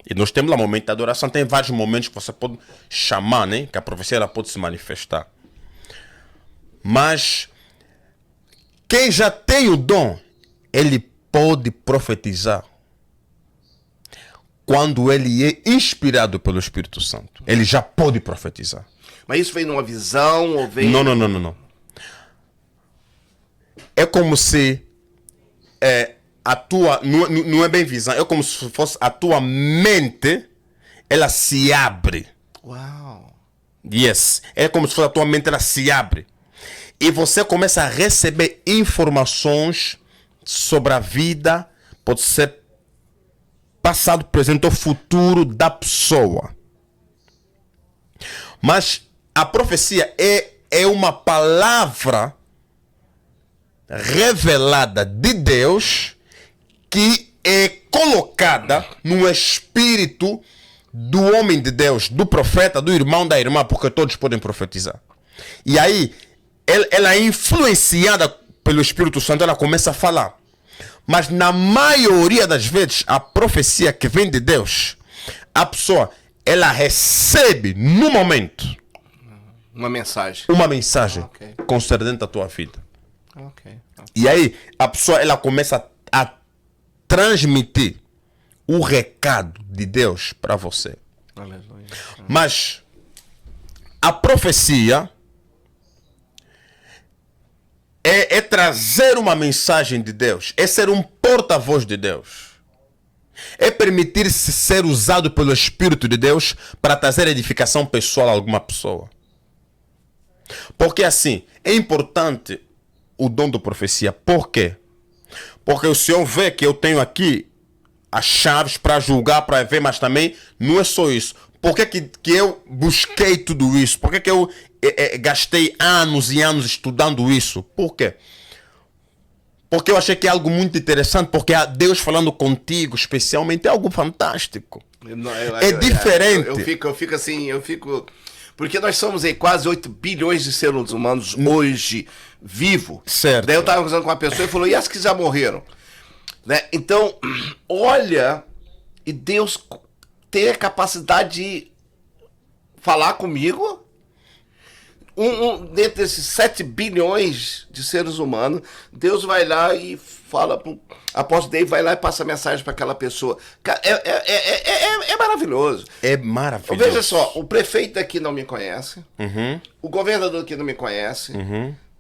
E nós temos lá o momento da adoração, tem vários momentos que você pode chamar, né? Que a profecia ela pode se manifestar. Mas quem já tem o dom, ele pode profetizar quando ele é inspirado pelo Espírito Santo. Ele já pode profetizar. Mas isso vem numa visão ou vem... Não. É como se a tua... Não é bem visão. É como se fosse a tua mente, ela se abre. Uau! Yes. É como se fosse a tua mente, ela se abre. E você começa a receber informações sobre a vida, pode ser passado, presente ou futuro da pessoa. Mas a profecia é uma palavra revelada de Deus que é colocada no espírito do homem de Deus, do profeta, do irmão, da irmã, porque todos podem profetizar. E aí, ela é influenciada pelo Espírito Santo, ela começa a falar. Mas na maioria das vezes, a profecia que vem de Deus, a pessoa, ela recebe no momento uma mensagem okay, concernente à tua vida. Okay. E aí, a pessoa, ela começa a transmitir o recado de Deus para você. Aleluia. Mas a profecia é trazer uma mensagem de Deus, é ser um porta-voz de Deus, é permitir-se ser usado pelo Espírito de Deus para trazer edificação pessoal a alguma pessoa. Porque assim, é importante o dom da profecia. Por quê? Porque o Senhor vê que eu tenho aqui as chaves para julgar, para ver, mas também não é só isso. Por que eu busquei tudo isso? Por que eu gastei anos e anos estudando isso? Por quê? Porque eu achei que é algo muito interessante, porque Deus falando contigo, especialmente, é algo fantástico. É diferente. Eu fico assim, porque nós somos aí quase 8 bilhões de seres humanos hoje, vivo. Certo. Daí eu estava conversando com uma pessoa e falou, e as que já morreram? Né? Então, olha, e Deus ter a capacidade de falar comigo dentro desses 7 bilhões de seres humanos, Deus vai lá e fala pro apóstolo David, vai lá e passa a mensagem para aquela pessoa. Cara, é maravilhoso. É maravilhoso. Veja só, o prefeito daqui não me conhece, o governador aqui não me conhece,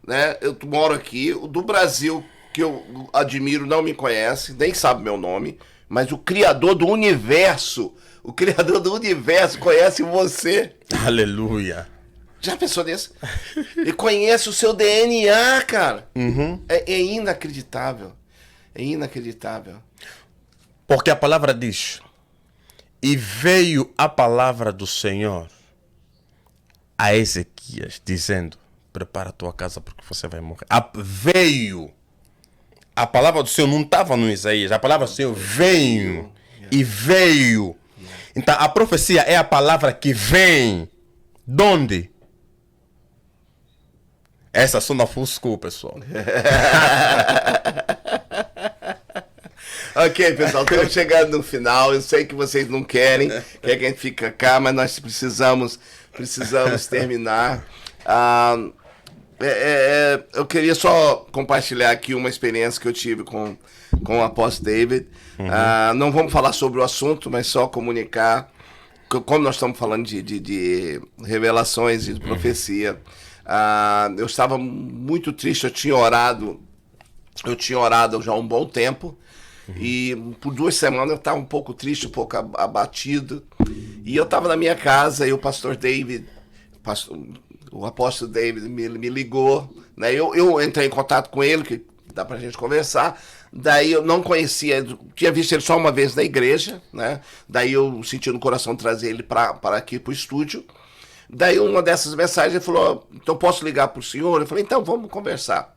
né? Eu moro aqui, o do Brasil, que eu admiro, não me conhece, nem sabe meu nome, mas o criador do universo conhece você. Aleluia. Já pensou nisso? Ele conhece o seu DNA, cara. É inacreditável. É inacreditável. Porque a palavra diz: e veio a palavra do Senhor a Ezequias, dizendo: prepara a tua casa porque você vai morrer. Veio. A palavra do Senhor não estava no Isaías. A palavra do Senhor veio. E veio. Então a profecia é a palavra que vem. De onde? Essa só na full school, pessoal. Ok, pessoal, estamos chegando no final. Eu sei que vocês não querem que a gente fique cá, mas nós precisamos terminar. Eu queria só compartilhar aqui uma experiência que eu tive com o apóstolo David. Não vamos falar sobre o assunto, mas só comunicar. Como nós estamos falando de revelações e de profecia, eu estava muito triste. Eu tinha orado já há um bom tempo. E por 2 semanas eu estava um pouco triste, um pouco abatido. E eu estava na minha casa e o pastor David, o apóstolo David me ligou, né? Eu entrei em contato com ele, que dá pra gente conversar. Daí eu não conhecia, tinha visto ele só uma vez na igreja, né? Daí eu senti no coração trazer ele para aqui pro estúdio. Daí uma dessas mensagens ele falou: então posso ligar pro senhor? Eu falei: então vamos conversar.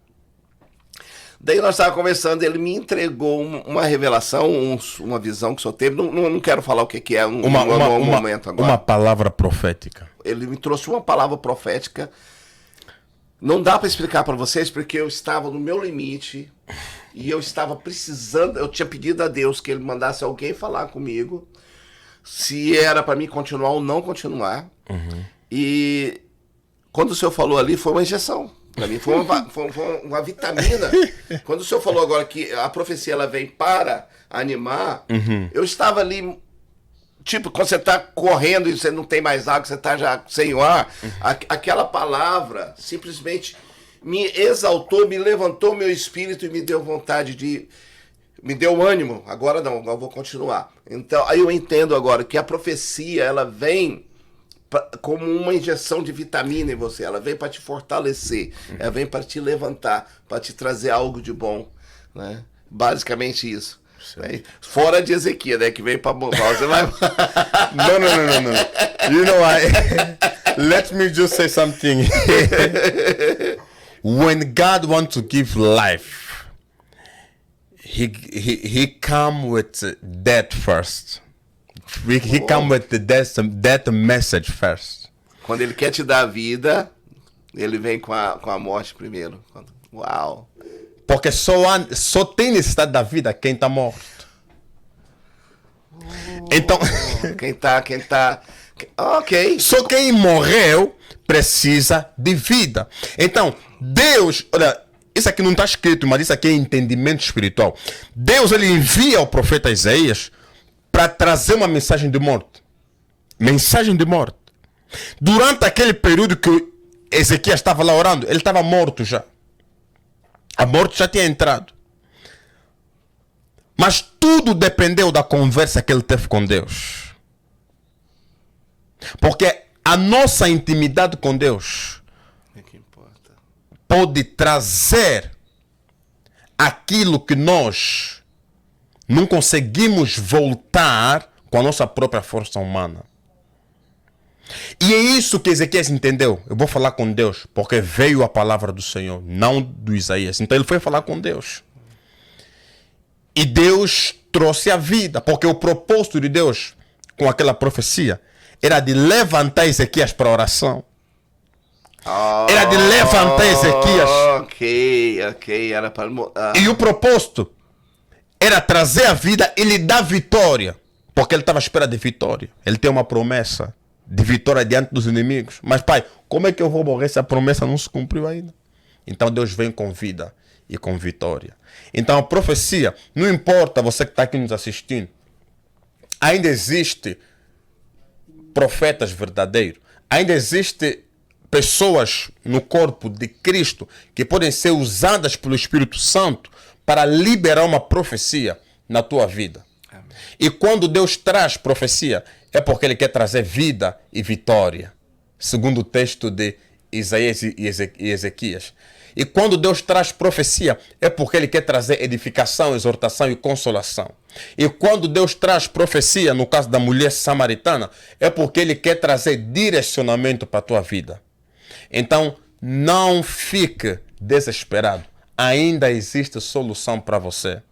Daí nós estávamos conversando, ele me entregou uma revelação, uma visão que o senhor teve. Não quero falar o que é um momento agora. Uma palavra profética. Ele me trouxe uma palavra profética. Não dá para explicar para vocês, porque eu estava no meu limite e eu estava precisando. Eu tinha pedido a Deus que ele mandasse alguém falar comigo se era para mim continuar ou não continuar. E quando o senhor falou ali, foi uma injeção. Para mim foi uma vitamina. Quando o senhor falou agora que a profecia ela vem para animar, eu estava ali, tipo, quando você está correndo e você não tem mais água, você está já sem ar, aquela palavra simplesmente me exaltou, me levantou meu espírito e me deu vontade de... Me deu ânimo. Agora não, eu vou continuar. Então, aí eu entendo agora que a profecia, ela vem como uma injeção de vitamina em você. Ela vem para te fortalecer, ela vem para te levantar, para te trazer algo de bom, né? Basicamente isso. Né? Fora de Ezequiel, né? Que veio para você vai... No. You know what? Let me just say something. When God wants to give life, he come with death first. He come with the death message first. Quando ele quer te dar a vida, ele vem com a morte primeiro. Uau! Porque só tem necessidade da vida quem está morto. Então, quem tá, ok. Só quem morreu precisa de vida. Então, Deus, olha, isso aqui não está escrito, mas isso aqui é entendimento espiritual. Deus, ele envia o profeta Isaías para trazer uma mensagem de morte. Mensagem de morte. Durante aquele período que Ezequias estava lá orando, ele estava morto já. A morte já tinha entrado. Mas tudo dependeu da conversa que ele teve com Deus. Porque a nossa intimidade com Deus pode trazer aquilo que nós não conseguimos voltar com a nossa própria força humana. E é isso que Ezequias entendeu. Eu vou falar com Deus, porque veio a palavra do Senhor, não do Isaías. Então ele foi falar com Deus. E Deus trouxe a vida, porque o propósito de Deus com aquela profecia era de levantar Ezequias para a oração. Era de levantar Ezequias. Ok. Era para... E o propósito era trazer a vida e lhe dar vitória. Porque ele estava à espera de vitória. Ele tem uma promessa. de vitória diante dos inimigos. Mas, pai, como é que eu vou morrer se a promessa não se cumpriu ainda? Então Deus vem com vida e com vitória. Então a profecia, não importa você que está aqui nos assistindo, ainda existe profetas verdadeiros, ainda existe pessoas no corpo de Cristo que podem ser usadas pelo Espírito Santo para liberar uma profecia na tua vida. Amém. E quando Deus traz profecia, é porque Ele quer trazer vida e vitória, segundo o texto de Isaías e Ezequias. E quando Deus traz profecia, é porque Ele quer trazer edificação, exortação e consolação. E quando Deus traz profecia, no caso da mulher samaritana, é porque Ele quer trazer direcionamento para a tua vida. Então, não fique desesperado. Ainda existe solução para você.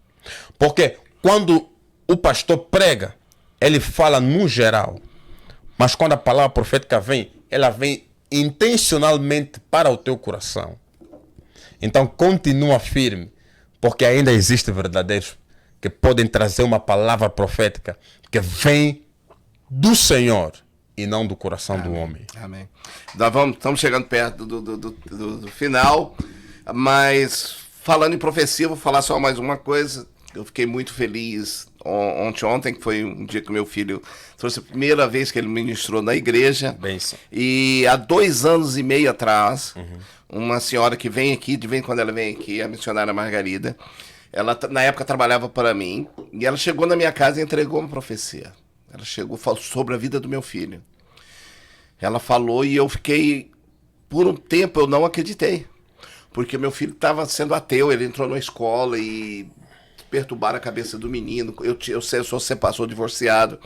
Porque quando o pastor prega, ele fala no geral. Mas quando a palavra profética vem, ela vem intencionalmente para o teu coração. Então continua firme, porque ainda existem verdadeiros que podem trazer uma palavra profética que vem do Senhor e não do coração do homem. Amém. Estamos chegando perto do final, mas falando em profecia, vou falar só mais uma coisa. Eu fiquei muito feliz ontem, que foi um dia que meu filho trouxe a primeira vez que ele ministrou na igreja. Bênção. E há 2 anos e meio atrás, uma senhora que vem aqui, de vez em quando ela vem aqui, a missionária Margarida, ela na época trabalhava para mim, e ela chegou na minha casa e entregou uma profecia. Ela chegou, falou sobre a vida do meu filho. Ela falou e eu fiquei, por um tempo, eu não acreditei. Porque meu filho estava sendo ateu, ele entrou na escola e perturbaram a cabeça do menino. Eu sou divorciado,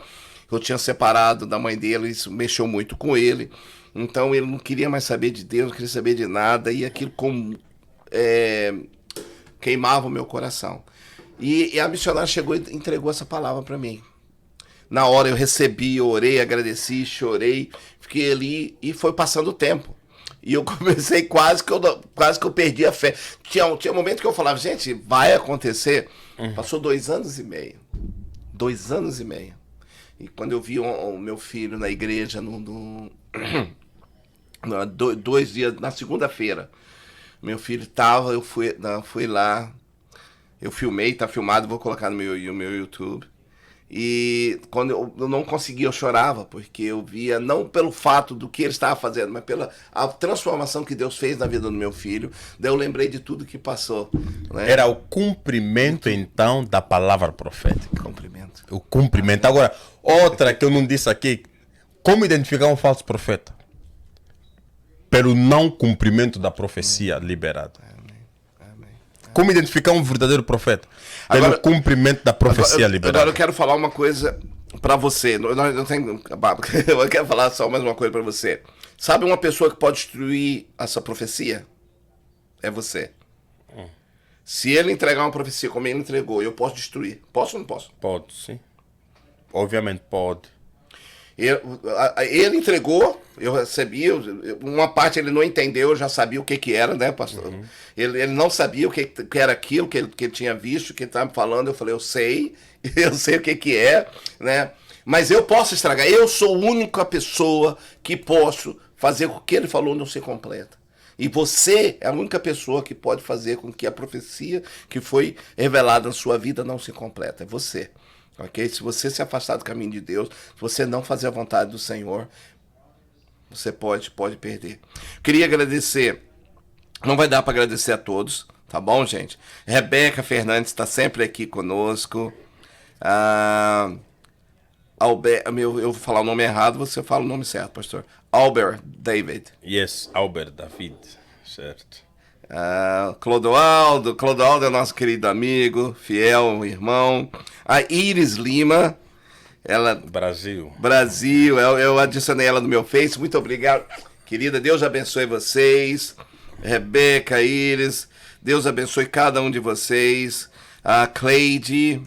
eu tinha separado da mãe dele, isso mexeu muito com ele. Então ele não queria mais saber de Deus, não queria saber de nada, e aquilo queimava o meu coração. E a missionária chegou e entregou essa palavra para mim. Na hora eu recebi, eu orei, agradeci, chorei, fiquei ali e foi passando o tempo. E eu comecei quase que eu perdi a fé. Tinha um momento que eu falava, gente, vai acontecer. Passou 2 anos e meio. 2 anos e meio. E quando eu vi o meu filho na igreja, 2 dias, na segunda-feira, meu filho estava, eu fui lá, eu filmei, tá filmado, vou colocar no meu YouTube. E quando eu não conseguia, eu chorava, porque eu via, não pelo fato do que ele estava fazendo, mas pela a transformação que Deus fez na vida do meu filho. Daí eu lembrei de tudo que passou. Né? Era o cumprimento, então, da palavra profética. Cumprimento. O cumprimento. Agora, outra que eu não disse aqui, como identificar um falso profeta? Pelo não cumprimento da profecia liberada. Como identificar um verdadeiro profeta? Pelo cumprimento da profecia liberada. Agora eu quero falar uma coisa pra você. Eu quero falar só mais uma coisa pra você. Sabe uma pessoa que pode destruir essa profecia? É você. Se ele entregar uma profecia como ele entregou, eu posso destruir. Posso ou não posso? Pode, sim. Obviamente pode. Ele entregou, eu recebi, uma parte ele não entendeu, eu já sabia o que era, né, pastor? Ele não sabia o que era aquilo que ele tinha visto, que ele estava me falando, eu falei, eu sei o que é, né? Mas eu posso estragar, eu sou a única pessoa que posso fazer com que ele falou não ser completa. E você é a única pessoa que pode fazer com que a profecia que foi revelada na sua vida não se completa, é você. Ok? Se você se afastar do caminho de Deus, se você não fazer a vontade do Senhor, você pode perder. Queria agradecer, não vai dar para agradecer a todos, tá bom, gente? Rebeca Fernandes está sempre aqui conosco. Eu vou falar o nome errado, você fala o nome certo, pastor. Albert David. Yes, Albert David, certo. Clodoaldo é nosso querido amigo, fiel irmão. A Iris Lima, ela... Brasil, eu adicionei ela no meu Face, muito obrigado, querida, Deus abençoe vocês. Rebeca, Iris, Deus abençoe cada um de vocês. A Cleide,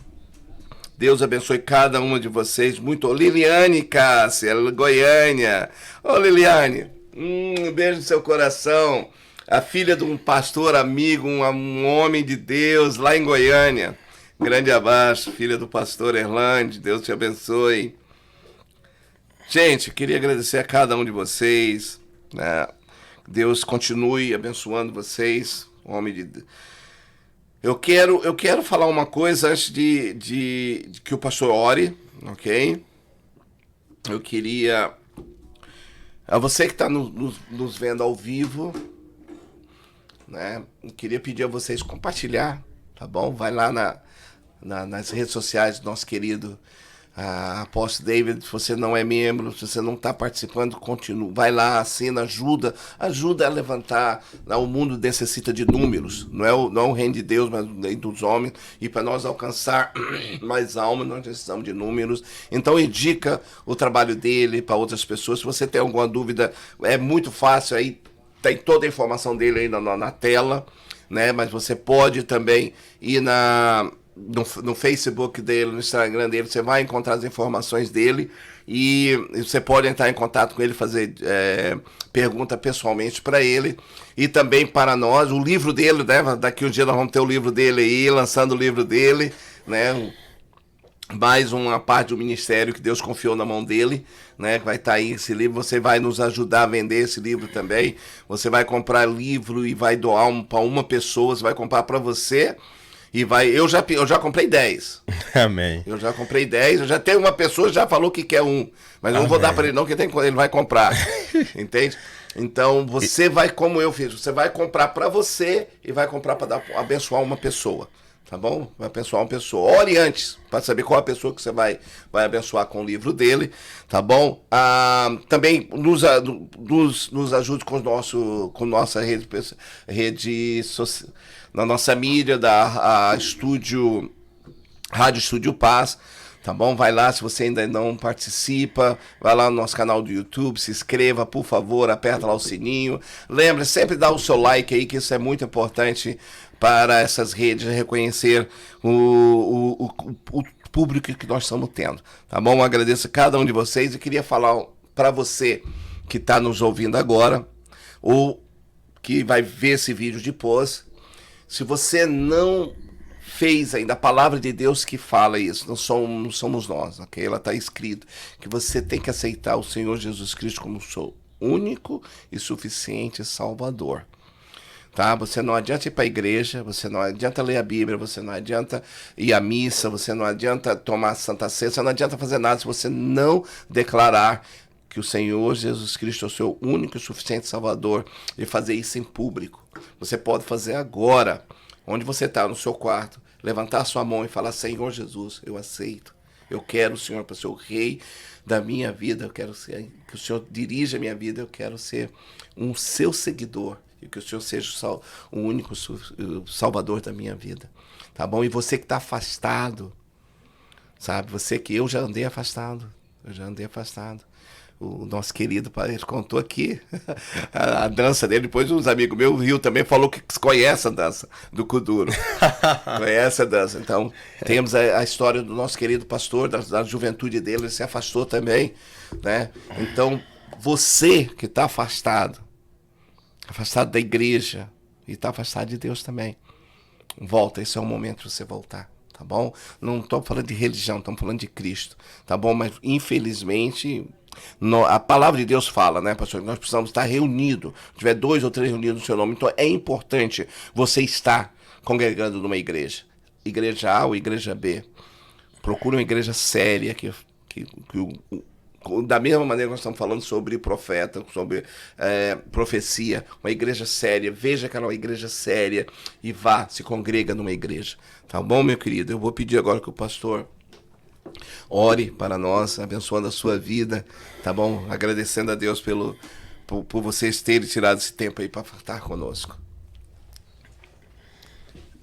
Deus abençoe cada uma de vocês. Liliane Cássia, Goiânia. Ô Liliane, um beijo no seu coração. A filha de um pastor amigo, um homem de Deus lá em Goiânia. Grande abraço, filha do pastor Erlande, Deus te abençoe. Gente, queria agradecer a cada um de vocês, né? Deus continue abençoando vocês, homem de Deus. Eu quero falar uma coisa antes de que o pastor ore, ok? Eu queria... A você que está nos vendo ao vivo, né? Eu queria pedir a vocês compartilhar, tá bom? Vai lá nas redes sociais do nosso querido Apóstolo David. Se você não é membro, se você não está participando, continua. Vai lá, assina, ajuda a levantar. O mundo necessita de números, não é o reino de Deus, mas dos homens. E para nós alcançar mais almas, nós precisamos de números. Então indica o trabalho dele para outras pessoas. Se você tem alguma dúvida, é muito fácil, aí tem toda a informação dele aí na tela, né? Mas você pode também ir no Facebook dele, no Instagram dele, você vai encontrar as informações dele e você pode entrar em contato com ele, fazer pergunta pessoalmente para ele e também para nós. O livro dele, né? Daqui um dia nós vamos ter o livro dele aí, lançando o livro dele, né? Mais uma parte do ministério que Deus confiou na mão dele, né? Vai estar aí esse livro. Você vai nos ajudar a vender esse livro também. Você vai comprar livro e vai doar para uma pessoa. Você vai comprar para você. E vai, eu já comprei 10. Amém. Eu já comprei 10. Eu já tenho uma pessoa que já falou que quer um. Mas eu não vou dar para ele não, que ele vai comprar. Entende? Então você vai, como eu fiz, você vai comprar para você e vai comprar para abençoar uma pessoa. Tá bom? Vai abençoar uma pessoa. Ore antes, para saber qual a pessoa que você vai abençoar com o livro dele. Tá bom? Também nos ajude com nossa rede social, na nossa mídia da Rádio Estúdio Paz, tá bom? Vai lá, se você ainda não participa, vai lá no nosso canal do YouTube, se inscreva, por favor, aperta lá o sininho. Lembra, sempre dá o seu like aí, que isso é muito importante para essas redes reconhecer o público que nós estamos tendo, tá bom? Eu agradeço a cada um de vocês e queria falar para você que está nos ouvindo agora, ou que vai ver esse vídeo depois. Se você não fez ainda, a palavra de Deus que fala isso, não somos nós, ok? Ela está escrito que você tem que aceitar o Senhor Jesus Cristo como seu único e suficiente Salvador. Tá? Você não adianta ir para a igreja, você não adianta ler a Bíblia, você não adianta ir à missa, você não adianta tomar Santa Ceia, você não adianta fazer nada se você não declarar que o Senhor Jesus Cristo é o seu único e suficiente Salvador e fazer isso em público. Você pode fazer agora, onde você está, no seu quarto, levantar a sua mão e falar: Senhor Jesus, eu aceito. Eu quero o Senhor para ser o rei da minha vida. Eu quero que o Senhor dirija a minha vida. Eu quero ser um seu seguidor. E que o Senhor seja o único salvador da minha vida. Tá bom? E você que está afastado, sabe? Você que eu já andei afastado. O nosso querido pai, ele contou aqui a dança dele. Depois uns amigos meus viu também, falou que conhece a dança do Kuduro. Conhece a dança. Então, temos a história do nosso querido pastor, da juventude dele, ele se afastou também, né? Então, você que está afastado da igreja e está afastado de Deus também, volta, esse é o momento de você voltar. Tá bom? Não estou falando de religião, estamos falando de Cristo. Tá bom? Mas, infelizmente, a palavra de Deus fala, né, pastor? Nós precisamos estar reunidos. Se tiver 2 ou 3 reunidos no seu nome, então é importante você estar congregando numa igreja. Igreja A ou igreja B. Procure uma igreja séria da mesma maneira que nós estamos falando sobre profeta, sobre profecia, uma igreja séria. Veja que ela é uma igreja séria e se congrega numa igreja. Tá bom, meu querido? Eu vou pedir agora que o pastor ore para nós, abençoando a sua vida, tá bom? Agradecendo a Deus por vocês terem tirado esse tempo aí para estar conosco.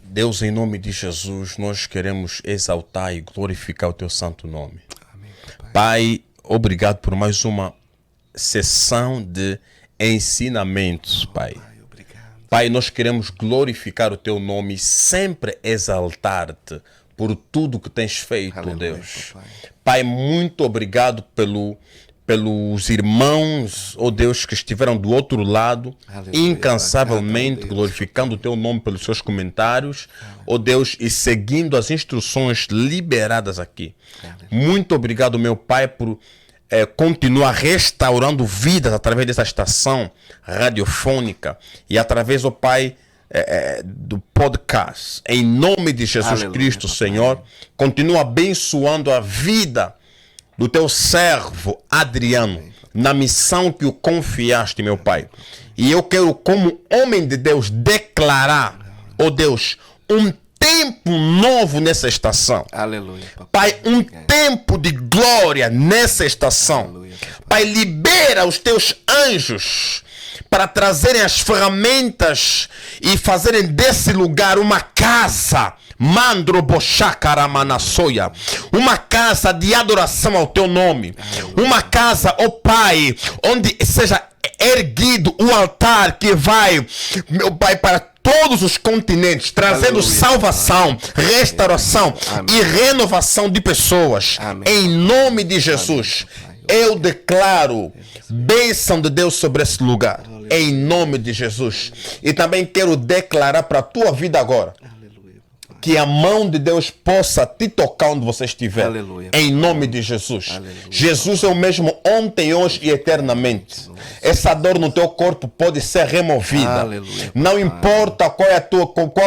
Deus, em nome de Jesus, nós queremos exaltar e glorificar o teu santo nome. Amém, Pai, obrigado por mais uma sessão de ensinamentos, Pai. Pai, nós queremos glorificar o teu nome e sempre exaltar-te por tudo que tens feito, aleluia, Deus. Pai, muito obrigado pelos irmãos, Deus, que estiveram do outro lado, aleluia, incansavelmente glorificando o teu nome pelos seus comentários, Deus, e seguindo as instruções liberadas aqui. Aleluia. Muito obrigado, meu Pai, por continua restaurando vidas através dessa estação radiofônica e através, ó Pai, do podcast. Em nome de Jesus Cristo, Senhor, continua abençoando a vida do teu servo Adriano, na missão que o confiaste, meu Pai. E eu quero, como homem de Deus, declarar, ó Deus, um tempo novo nessa estação. Aleluia, Pai, um tempo de glória nessa estação. Aleluia, Pai, libera os teus anjos para trazerem as ferramentas e fazerem desse lugar uma casa, Mandroboshakaramanassoya, uma casa de adoração ao teu nome, uma casa, ó Pai, onde seja erguido o altar que vai, meu Pai, para todos os continentes, trazendo salvação, restauração e renovação de pessoas. Em nome de Jesus, eu declaro bênção de Deus sobre esse lugar. Em nome de Jesus. E também quero declarar para a tua vida agora que a mão de Deus possa te tocar onde você estiver. Aleluia. Em nome de Jesus. Aleluia. Jesus é o mesmo ontem, hoje e eternamente. Essa dor no teu corpo pode ser removida. Aleluia. Não importa qual é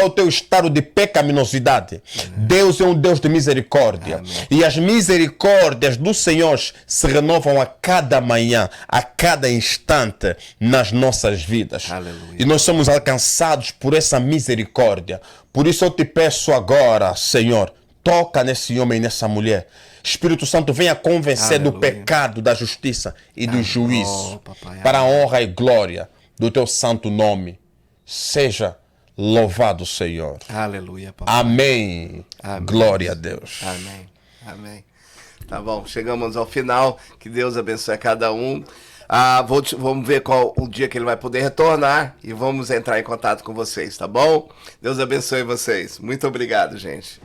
o teu estado de pecaminosidade. Deus é um Deus de misericórdia. E as misericórdias do Senhor se renovam a cada manhã, a cada instante nas nossas vidas. Aleluia. E nós somos alcançados por essa misericórdia. Por isso eu te peço agora, Senhor, toca nesse homem e nessa mulher. Espírito Santo, venha convencer do pecado, da justiça e do juízo, para a honra e glória do teu santo nome. Seja louvado, Senhor. Aleluia, papai. Amém. Glória a Deus. Amém. Amém. Tá bom, chegamos ao final. Que Deus abençoe a cada um. Vamos ver qual o dia que ele vai poder retornar e vamos entrar em contato com vocês, tá bom? Deus abençoe vocês. Muito obrigado, gente.